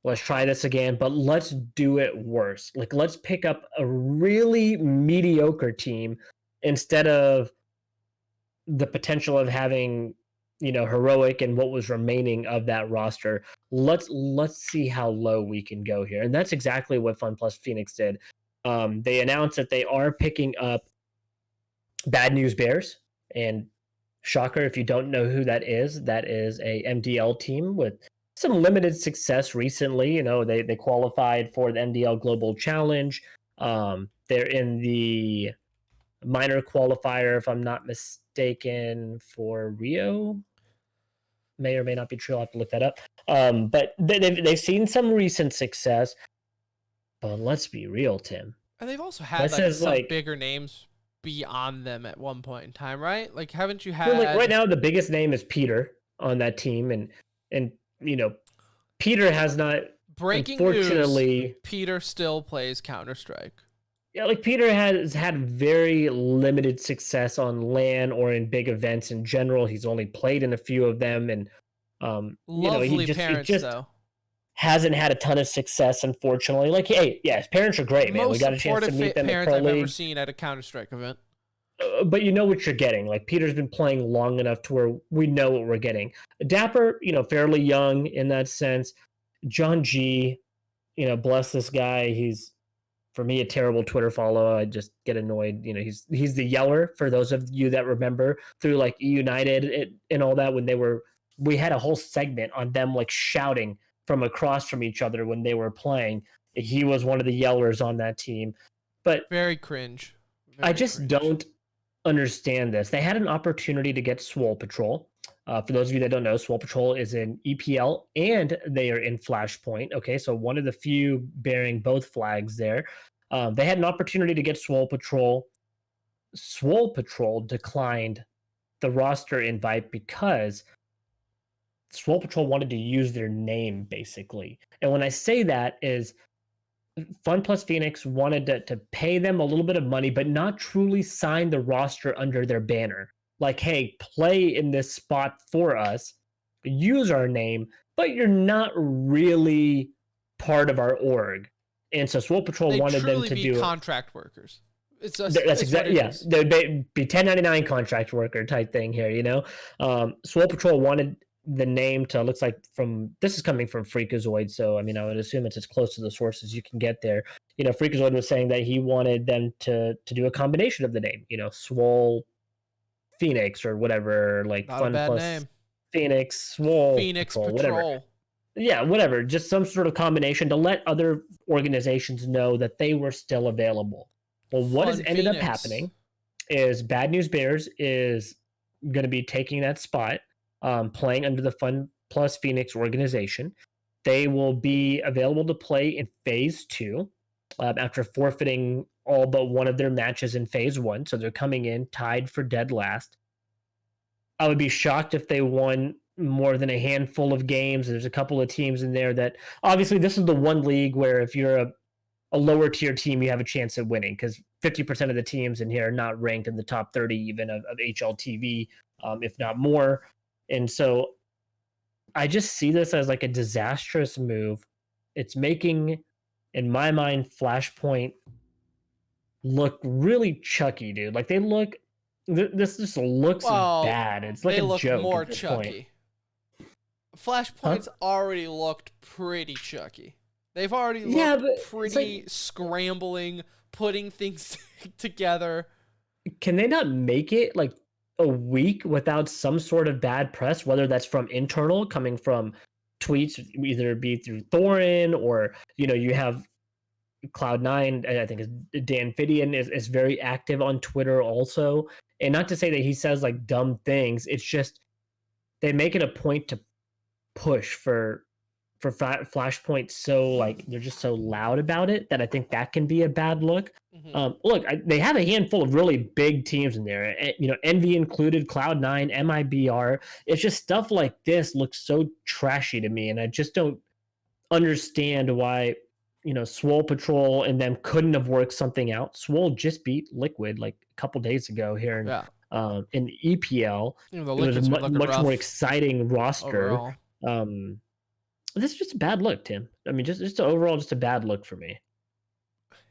Let's try this again, but let's do it worse. Like, let's pick up a really mediocre team instead of the potential of having, heroic and what was remaining of that roster. Let's see how low we can go here. And that's exactly what Fun Plus Phoenix did. They announced that they are picking up Bad News Bears, and shocker, if you don't know who that is a MDL team with some limited success recently. They qualified for the MDL Global Challenge. They're in the minor qualifier, if I'm not mistaken, for Rio. May or may not be true. I'll have to look that up. But they've seen some recent success. But let's be real, Tim. And they've also had some bigger names beyond them at one point in time, right? Like, haven't you had... Well, right now, the biggest name is Peter on that team. And Peter has not... Breaking unfortunately, news, Peter still plays Counter-Strike. Yeah, like Peter has had very limited success on LAN or in big events in general. He's only played in a few of them, and Lovely parents, he just though. hasn't had a ton of success, unfortunately. Like, hey, yeah, his parents are great, man. Most we got a chance to meet them at parents Pro I've League. ever seen at a Counter-Strike event. But you know what you're getting. Like, Peter's been playing long enough to where we know what we're getting. Dapper, fairly young in that sense. John G, bless this guy. He's, for me, a terrible Twitter follow. I just get annoyed. He's the yeller, for those of you that remember, through like United and all that, when we had a whole segment on them like shouting from across from each other when they were playing. He was one of the yellers on that team. But very cringe. I just don't understand this. They had an opportunity to get Swole Patrol. For those of you that don't know, Swole Patrol is in EPL and they are in Flashpoint. Okay, so one of the few bearing both flags there. They had an opportunity to get Swole Patrol. Swole Patrol declined the roster invite because Swole Patrol wanted to use their name, basically. And when I say that is Fun Plus Phoenix wanted to pay them a little bit of money, but not truly sign the roster under their banner. Like, hey, play in this spot for us, use our name, but you're not really part of our org. And so Swole Patrol wanted them to do contract workers. That's exactly, yeah. They'd be 1099 contract worker type thing here, Swole Patrol wanted the name to, looks like this is coming from Freakazoid, so I mean I would assume it's as close to the sources you can get there. Freakazoid was saying that he wanted them to do a combination of the name, Swole Phoenix or whatever, like not Fun a bad Plus name. Phoenix, Swole Phoenix Patrol. Whatever. Yeah, whatever. Just some sort of combination to let other organizations know that they were still available. Well, what has ended up happening is Bad News Bears is going to be taking that spot, playing under the Fun Plus Phoenix organization. They will be available to play in Phase 2 after forfeiting all but one of their matches in Phase 1. So they're coming in tied for dead last. I would be shocked if they won more than a handful of games. There's a couple of teams in there that, obviously, this is the one league where if you're a lower tier team, you have a chance at winning, because 50% of the teams in here are not ranked in the top 30 even of HLTV, if not more. And so I just see this as like a disastrous move. It's making, in my mind, Flashpoint look really chucky, dude. Like, they look, this just looks bad. It's like a joke more at this chucky. point. Flashpoint's already looked pretty chucky. They've already looked pretty scrambling, putting things together. Can they not make it like a week without some sort of bad press, whether that's from internal coming from tweets, either be through Thorin or you have Cloud9, I think is Dan Fidian is very active on Twitter also. And not to say that he says like dumb things, it's just they make it a point to push for Flashpoint, so like they're just so loud about it that I think that can be a bad look. Look, they have a handful of really big teams in there, Envy included, Cloud9, MIBR. It's just stuff like this looks so trashy to me, and I just don't understand why Swole Patrol and them couldn't have worked something out. Swole just beat Liquid like a couple days ago here in EPL. The it was a much more exciting roster. Overall. This is just a bad look, Tim. I mean, just overall, just a bad look for me.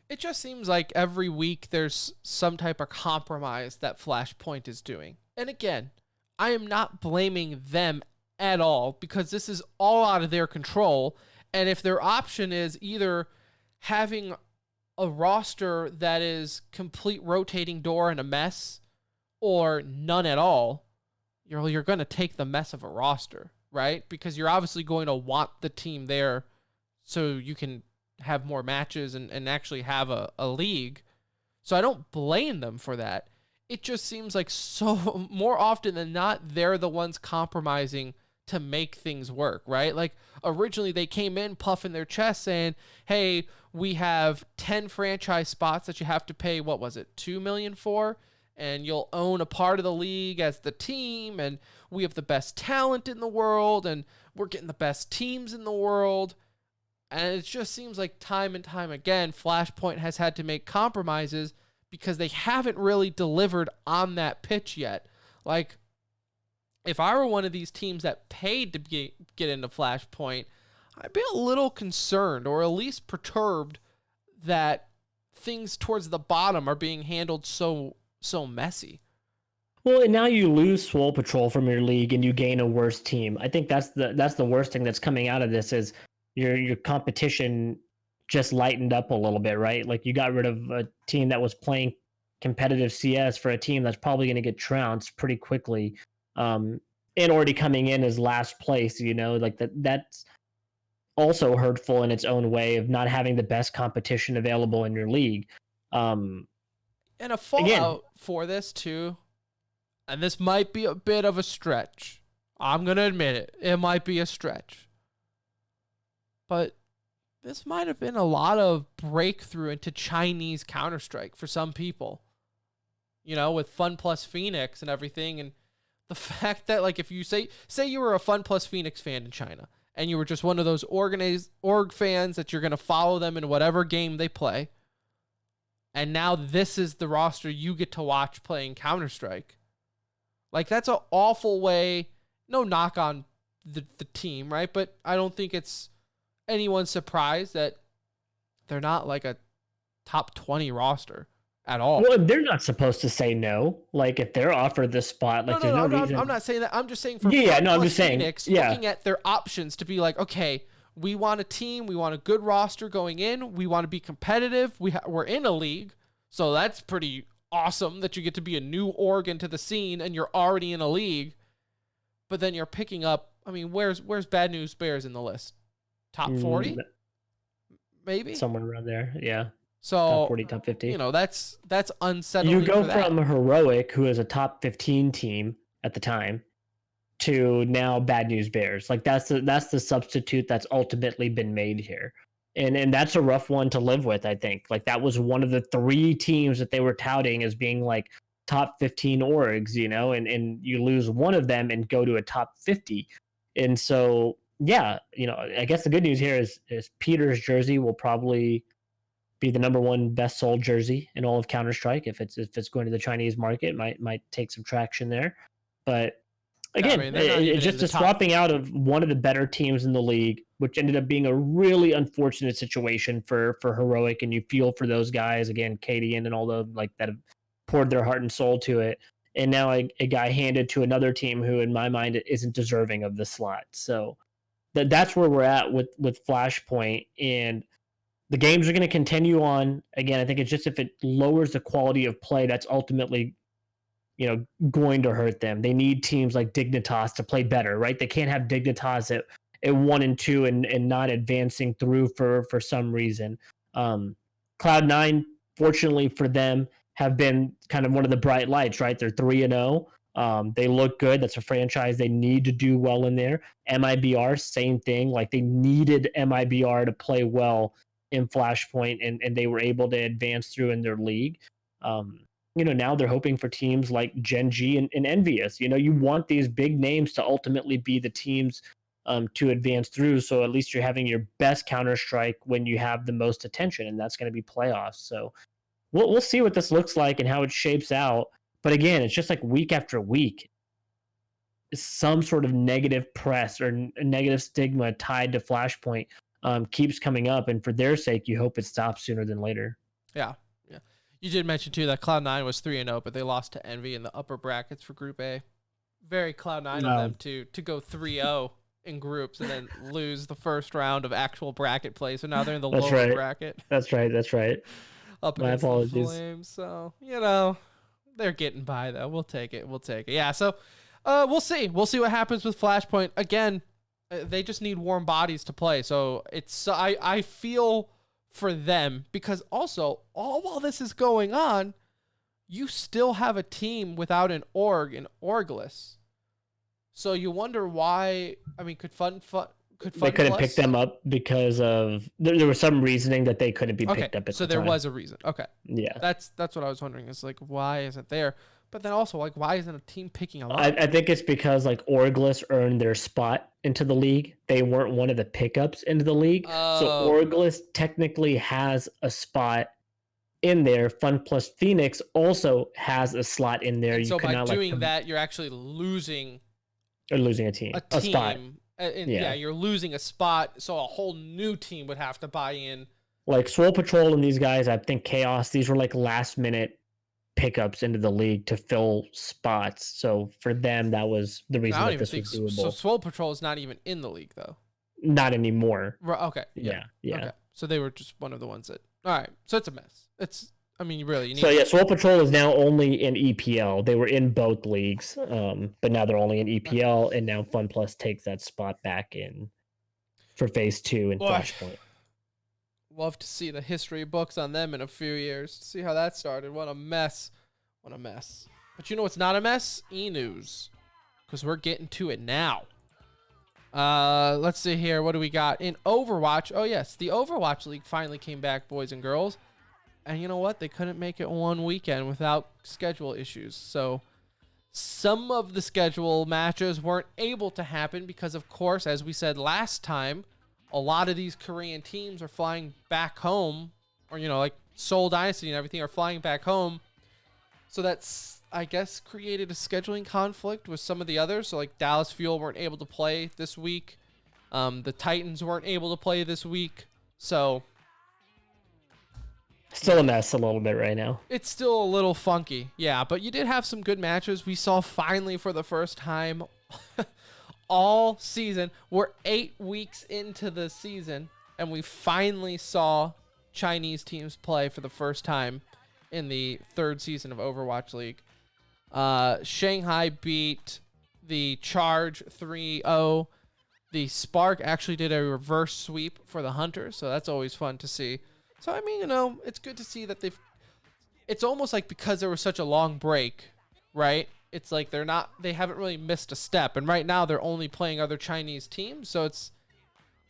It just seems like every week there's some type of compromise that Flashpoint is doing. And again, I am not blaming them at all because this is all out of their control. And if their option is either having a roster that is complete rotating door and a mess or none at all, you're going to take the mess of a roster, right? Because you're obviously going to want the team there so you can have more matches and actually have a league. So I don't blame them for that. It just seems like so more often than not, they're the ones compromising to make things work, right? Like originally they came in puffing their chest saying, hey, we have 10 franchise spots that you have to pay, what was it, 2 million for? And you'll own a part of the league as the team, and we have the best talent in the world, and we're getting the best teams in the world. And it just seems like time and time again, Flashpoint has had to make compromises because they haven't really delivered on that pitch yet. Like, if I were one of these teams that paid to get into Flashpoint, I'd be a little concerned or at least perturbed that things towards the bottom are being handled so messy. Well, and now you lose Swole Patrol from your league and you gain a worse team. I think that's the worst thing that's coming out of this is your competition just lightened up a little bit, right? Like you got rid of a team that was playing competitive CS for a team that's probably going to get trounced pretty quickly. And already coming in as last place, like that's also hurtful in its own way of not having the best competition available in your league. And a fallout for this too, and this might be a bit of a stretch. I'm going to admit it. It might be a stretch. But this might have been a lot of breakthrough into Chinese Counter-Strike for some people. With Fun Plus Phoenix and everything. And the fact that, like, if you say you were a Fun Plus Phoenix fan in China, and you were just one of those org fans that you're going to follow them in whatever game they play, and now this is the roster you get to watch playing Counter-Strike. Like, that's an awful way. No knock on the team, right? But I don't think it's anyone's surprised that they're not like a top 20 roster at all. Well, they're not supposed to say no. Like, if they're offered this spot, like, there's no reason. I'm not saying that. I'm just saying for I'm just Phoenix, saying, looking at their options to be like, okay, we want a team, we want a good roster going in, we want to be competitive, we're in a league, so that's pretty awesome that you get to be a new org into the scene and you're already in a league, but then you're picking up, I mean, where's Bad News Bears in the list? Top 40? Maybe? Somewhere around there, yeah. So, top 40, top 50. That's unsettling. You go from Heroic, who is a top 15 team at the time, to now Bad News Bears. Like that's the substitute that's ultimately been made here. And that's a rough one to live with, I think. Like that was one of the 3 teams that they were touting as being like top 15 orgs, and you lose one of them and go to a top 50. And so, yeah, I guess the good news here is Peter's jersey will probably be the number 1 best sold jersey in all of Counter-Strike. If it's going to the Chinese market, might take some traction there. But again, it's just a swapping out of one of the better teams in the league, which ended up being a really unfortunate situation for Heroic, and you feel for those guys, again, Katie and all the like that have poured their heart and soul to it. And now a guy handed to another team who, in my mind, isn't deserving of the slot. So that's where we're at with Flashpoint. And the games are going to continue on. Again, I think it's just if it lowers the quality of play, that's ultimately, going to hurt them. They need teams like Dignitas to play better, right? They can't have Dignitas at 1 and 2 and not advancing through for some reason. Cloud9, fortunately for them, have been kind of one of the bright lights, right? They're 3-0. They look good. That's a franchise they need to do well in there. MIBR, same thing. Like they needed MIBR to play well in Flashpoint, and they were able to advance through in their league. Now they're hoping for teams like Gen G and Envious. You want these big names to ultimately be the teams to advance through. So at least you're having your best Counter-Strike when you have the most attention, and that's going to be playoffs. So we'll see what this looks like and how it shapes out. But again, it's just like week after week, some sort of negative press or negative stigma tied to Flashpoint keeps coming up. And for their sake, you hope it stops sooner than later. Yeah. You did mention, too, that Cloud9 was 3-0, but they lost to Envy in the upper brackets for Group A. Very Cloud9 of them to go 3-0 in groups and then lose the first round of actual bracket play. So now they're in the lower bracket. That's right. Up My against apologies. the Flames. So, they're getting by, though. We'll take it. Yeah, so we'll see. We'll see what happens with Flashpoint. Again, they just need warm bodies to play. So I feel for them, because also all while this is going on, you still have a team without an org in Orgless. So you wonder why. I mean, could Fun they couldn't pick them up because of there was some reasoning that they couldn't be picked up at so the time. There was a reason. Okay. Yeah. That's what I was wondering, is like, why isn't there? But then also, like, why isn't a team picking them up? I think it's because like Orgless earned their spot into the league. They weren't one of the pickups into the league. So Orgless technically has a spot in there. Fun plus Phoenix also has a slot in there. And so by doing that, you're actually losing a team. A spot. You're losing a spot. So a whole new team would have to buy in. Like Swole Patrol and these guys, I think Chaos, these were like last minute pickups into the league to fill spots. So for them, that was the reason that this was doable. So Swole Patrol is not even in the league, though. Not anymore. Right, okay. Yeah. Okay. So they were just one of the ones that. All right. So it's a mess. You need. So yeah, Swole Patrol is now only in EPL. They were in both leagues, but now they're only in EPL, and now Fun Plus takes that spot back in for Phase 2 in Flashpoint. Love to see the history books on them in a few years. See how that started. What a mess. But you know what's not a mess? E-News. Because we're getting to it now. Let's see here. What do we got? In Overwatch. Oh, yes. The Overwatch League finally came back, boys and girls. And you know what? They couldn't make it one weekend without schedule issues. So some of the schedule matches weren't able to happen because, of course, as we said last time, a lot of these Korean teams are flying back home, or, like Seoul Dynasty and everything are flying back home. So that's, I guess, created a scheduling conflict with some of the others. So like Dallas Fuel weren't able to play this week. The Titans weren't able to play this week. So still a mess a little bit right now. It's still a little funky. Yeah, but you did have some good matches. We saw finally for the first time all season. We're 8 weeks into the season, and we finally saw Chinese teams play for the first time in the third season of Overwatch League. Shanghai beat the Charge 3-0. The Spark actually did a reverse sweep for the Hunters, so that's always fun to see. So, I mean, it's good to see that it's almost like because there was such a long break, right? It's like they haven't really missed a step. And right now they're only playing other Chinese teams. So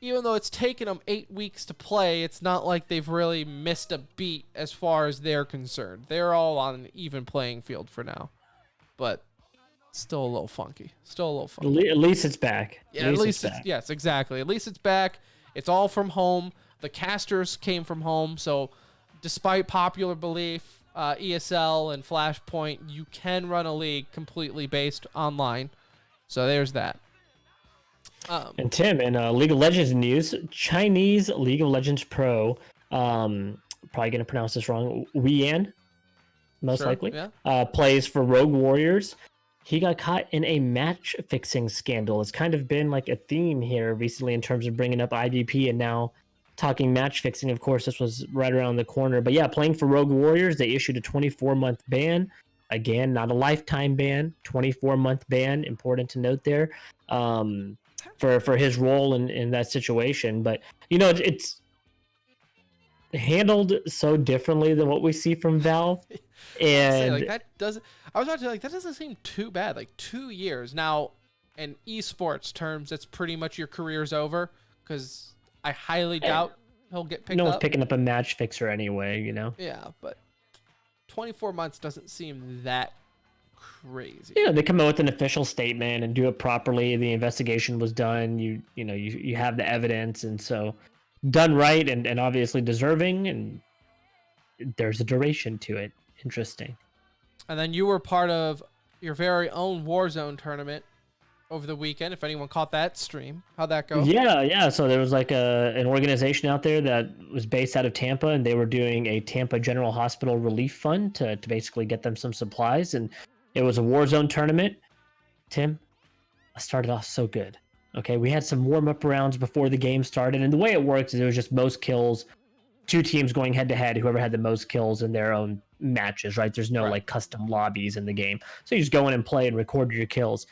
even though it's taken them 8 weeks to play, it's not like they've really missed a beat as far as they're concerned. They're all on an even playing field for now. But still a little funky. At least it's back. Yeah, at least it's back. Yes, exactly. At least it's back. It's all from home. The casters came from home. So despite popular belief, ESL and Flashpoint, you can run a league completely based online. So there's that. And Tim, in League of Legends news, Chinese League of Legends pro, probably going to pronounce this wrong, Wian, most likely, plays for Rogue Warriors. He got caught in a match-fixing scandal. It's kind of been like a theme here recently in terms of bringing up IDP, and now talking match fixing, of course, this was right around the corner. But yeah, playing for Rogue Warriors, they issued a 24-month ban. Again, not a lifetime ban, 24-month ban. Important to note there, for his role in that situation. But it's handled so differently than what we see from Valve. And like that doesn't. I was about to like that doesn't seem too bad. Like 2 years now, in esports terms, it's pretty much your career's over because I highly doubt he'll get picked up. No one's picking up a match fixer anyway, Yeah, but 24 months doesn't seem that crazy. They come out with an official statement and do it properly. The investigation was done. You have the evidence, and so done right and obviously deserving, and there's a duration to it. Interesting. And then you were part of your very own Warzone tournament over the weekend, if anyone caught that stream. How'd that go? Yeah. So there was like an organization out there that was based out of Tampa, and they were doing a Tampa General Hospital relief fund to basically get them some supplies. And it was a Warzone tournament. Tim, I started off so good. Okay, we had some warm-up rounds before the game started, and the way it works is it was just most kills, 2 teams going head-to-head, whoever had the most kills in their own matches, right? There's no like custom lobbies in the game. So you just go in and play and record your kills.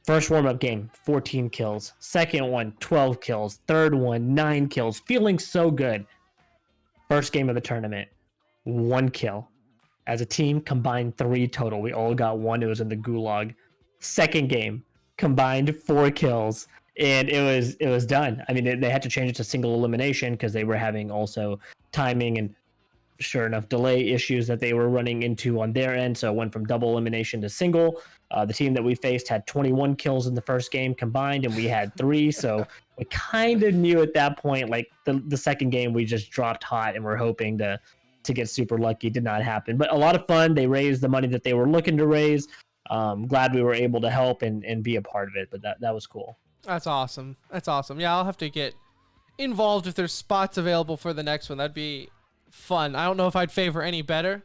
First warm-up game, 14 kills. Second one, 12 kills. Third one, 9 kills. Feeling so good. First game of the tournament, 1 kill. As a team, combined 3 total. We all got 1. It was in the gulag. Second game, combined 4 kills. And it was done. I mean, they had to change it to single elimination because they were having also timing and sure enough delay issues that they were running into on their end. So it went from double elimination to single. The team that we faced had 21 kills in the first game combined, and we had 3. So we kind of knew at that point, like the second game, we just dropped hot and we're hoping to get super lucky. Did not happen, but a lot of fun. They raised the money that they were looking to raise. Glad we were able to help and be a part of it, but that was cool. That's awesome. Yeah, I'll have to get involved if there's spots available for the next one. That'd be fun. I don't know if I'd favor any better,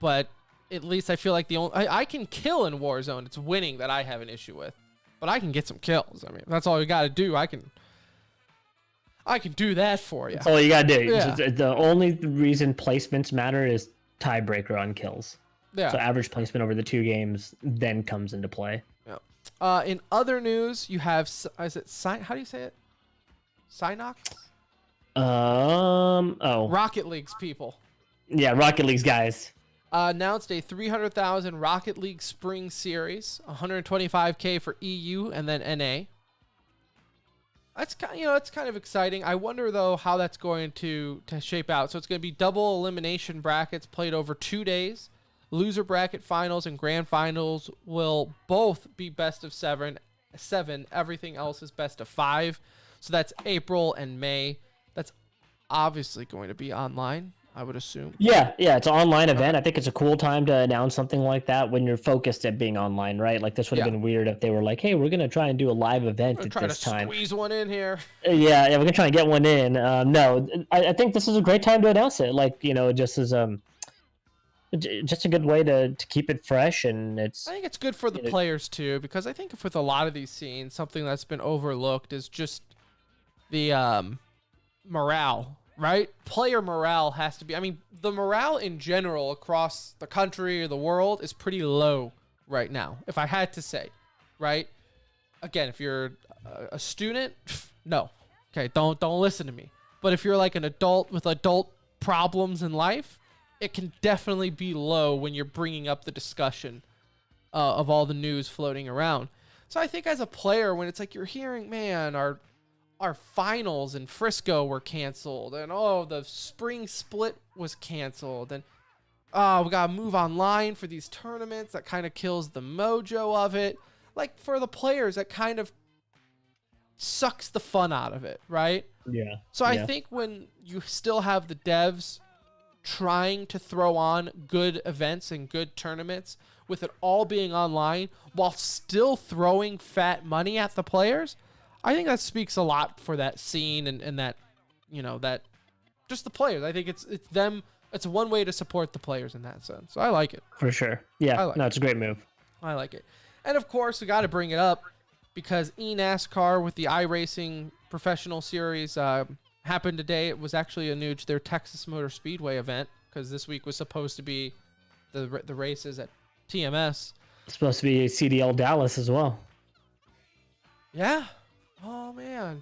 but at least I feel like I can kill in Warzone. It's winning that I have an issue with, but I can get some kills. I mean, that's all you got to do. I can do that for you. That's all you got to do. Yeah. The only reason placements matter is tiebreaker on kills. Yeah. So average placement over the 2 games then comes into play. Yeah. In other news, you have how do you say it? Synox? Rocket League's people. Yeah, Rocket League's guys. Announced a 300,000 Rocket League Spring Series, 125K for EU and then NA. That's kind of exciting. I wonder though how that's going to shape out. So it's going to be double elimination brackets played over 2 days. Loser bracket finals and grand finals will both be best of 7. Everything else is best of 5. So that's April and May. That's obviously going to be online, I would assume. Yeah, it's an online event. I think it's a cool time to announce something like that when you're focused at being online, right? Like this would have been weird if they were like, "Hey, we're gonna try and do a live event at this time." Squeeze one in here. Yeah, we're gonna try and get one in. No, I think this is a great time to announce it. Like just as just a good way to keep it fresh, and I think it's good for the players too, because I think with a lot of these scenes, something that's been overlooked is just the morale, right? Player morale has to be. I mean, the morale in general across the country or the world is pretty low right now, if I had to say, right? Again, if you're a student, no, okay, don't listen to me. But if you're like an adult with adult problems in life, it can definitely be low when you're bringing up the discussion of all the news floating around. So I think as a player, when it's like you're hearing, man, our finals in Frisco were canceled, and the spring split was canceled, and we gotta move online for these tournaments, that kind of kills the mojo of it. Like for the players, that kind of sucks the fun out of it, right? Yeah. So I think when you still have the devs trying to throw on good events and good tournaments with it all being online while still throwing fat money at the players, I think that speaks a lot for that scene and that, that just the players. I think it's them. It's one way to support the players in that sense. So I like it. For sure. Yeah. It's a great move. I like it. And of course, we got to bring it up because eNASCAR with the iRacing Professional Series happened today. It was actually a Nuge, their Texas Motor Speedway event, because this week was supposed to be the races at TMS. It's supposed to be CDL Dallas as well. Yeah. Oh man,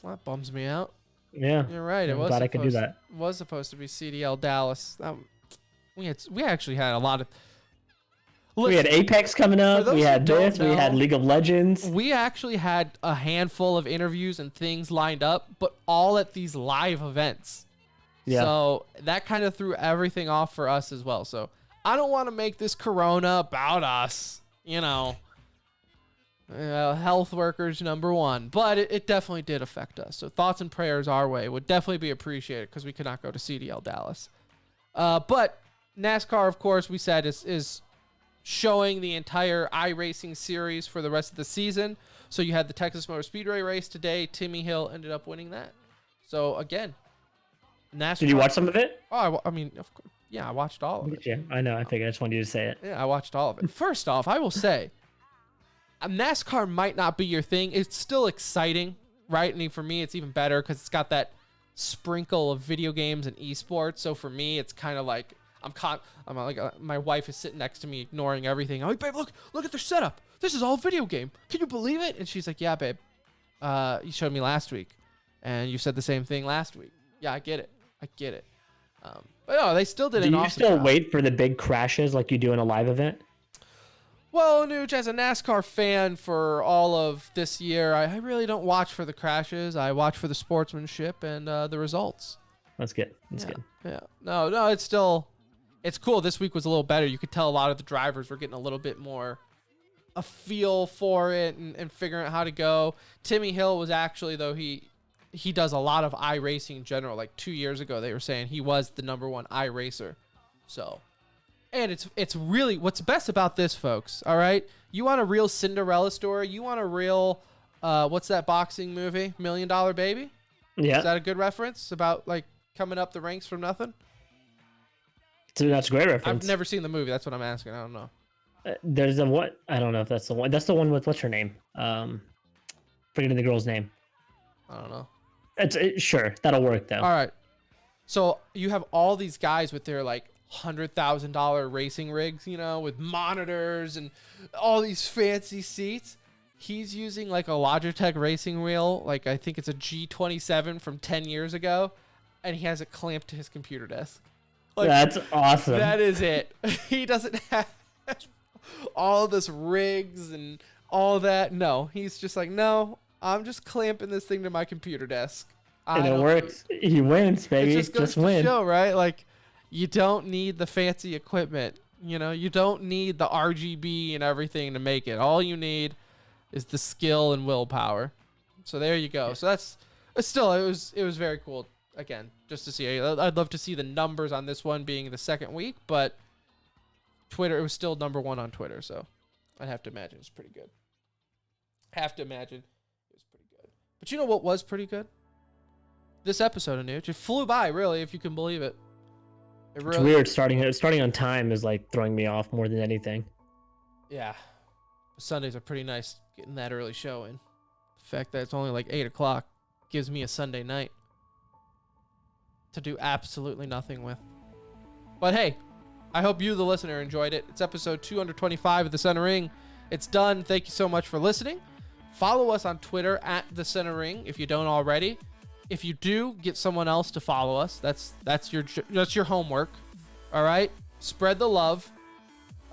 well, that bums me out. Yeah, You're right. I'm glad I could do that. It was supposed to be CDL Dallas. We actually had a lot of. Listen, we had Apex coming up. We had this. We had League of Legends. We actually had a handful of interviews and things lined up, but all at these live events. Yeah. So that kind of threw everything off for us as well. So I don't want to make this Corona about us. Health workers #1, but it definitely did affect us. So thoughts and prayers our way would definitely be appreciated, because we could not go to CDL Dallas. But NASCAR, of course, we said is showing the entire iRacing series for the rest of the season. So you had the Texas Motor Speedway race today. Timmy Hill ended up winning that. So again, NASCAR. Did you watch some of it? Oh, I mean, of course. Yeah, I watched all of it. Yeah, I know. I think I just wanted you to say it. Yeah, I watched all of it. First off, I will say, NASCAR might not be your thing. It's still exciting, right? I mean, for me, it's even better because it's got that sprinkle of video games and esports. So for me, it's kind of like I'm like my wife is sitting next to me, ignoring everything. I'm like, babe, look at their setup. This is all video game. Can you believe it? And she's like, yeah, babe. You showed me last week, and you said the same thing last week. Yeah, I get it. But no, they still did it. Do you still wait for the big crashes like you do in a live event? Well, Nuge, as a NASCAR fan for all of this year, I really don't watch for the crashes. I watch for the sportsmanship and the results. That's good. That's good. Yeah. No, it's cool. This week was a little better. You could tell a lot of the drivers were getting a little bit more a feel for it and figuring out how to go. Timmy Hill was actually, though, he does a lot of iRacing in general. Like 2 years ago, they were saying he was the #1 iRacer. So... And it's really, what's best about this, folks, all right? You want a real Cinderella story? You want a real, what's that boxing movie? $1 Million Baby? Yeah. Is that a good reference about, like, coming up the ranks from nothing? That's a great reference. I've never seen the movie. That's what I'm asking. I don't know. There's a what? I don't know if that's the one. That's the one with, what's her name? Forgetting the girl's name. I don't know. Sure, that'll work, though. All right. So you have all these guys with their, like, $100,000 racing rigs, with monitors and all these fancy seats. He's using like a Logitech racing wheel, like I think it's a G27 from 10 years ago, and he has it clamped to his computer desk. Like, that's awesome. That is it. He doesn't have all this rigs and all that. No, he's just like, no, I'm just clamping this thing to my computer desk. And it works. He wins, baby. It just win. Show, right? Like, you don't need the fancy equipment. You don't need the RGB and everything to make it. All you need is the skill and willpower. So there you go. So it was very cool. Again, just to see. I'd love to see the numbers on this one being the second week, but Twitter, it was still #1 on Twitter. So I'd have to imagine it's pretty good. But you know what was pretty good? This episode of Nuge. It flew by, really, if you can believe it. It's weird. Starting on time is like throwing me off more than anything. Yeah. Sundays are pretty nice getting that early show in. The fact that it's only like 8 o'clock gives me a Sunday night to do absolutely nothing with. But hey, I hope you, the listener, enjoyed it. It's episode 225 of The Center Ring. It's done. Thank you so much for listening. Follow us on Twitter at The Center Ring if you don't already. If you do, get someone else to follow us. That's your homework. All right? Spread the love.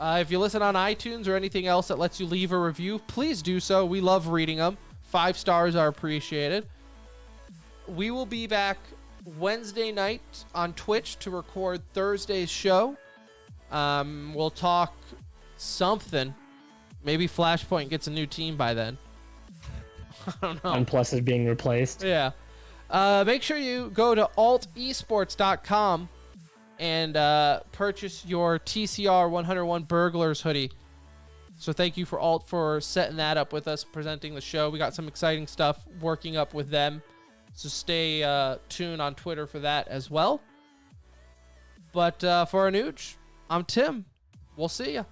If you listen on iTunes or anything else that lets you leave a review, please do so. We love reading them. 5 stars are appreciated. We will be back Wednesday night on Twitch to record Thursday's show. We'll talk something. Maybe Flashpoint gets a new team by then. I don't know. OnePlus is being replaced. Yeah. Make sure you go to altesports.com and purchase your TCR 101 Burglars hoodie. So thank you for Alt for setting that up with us, presenting the show. We got some exciting stuff working up with them. So stay tuned on Twitter for that as well. But for Anuj, I'm Tim. We'll see ya.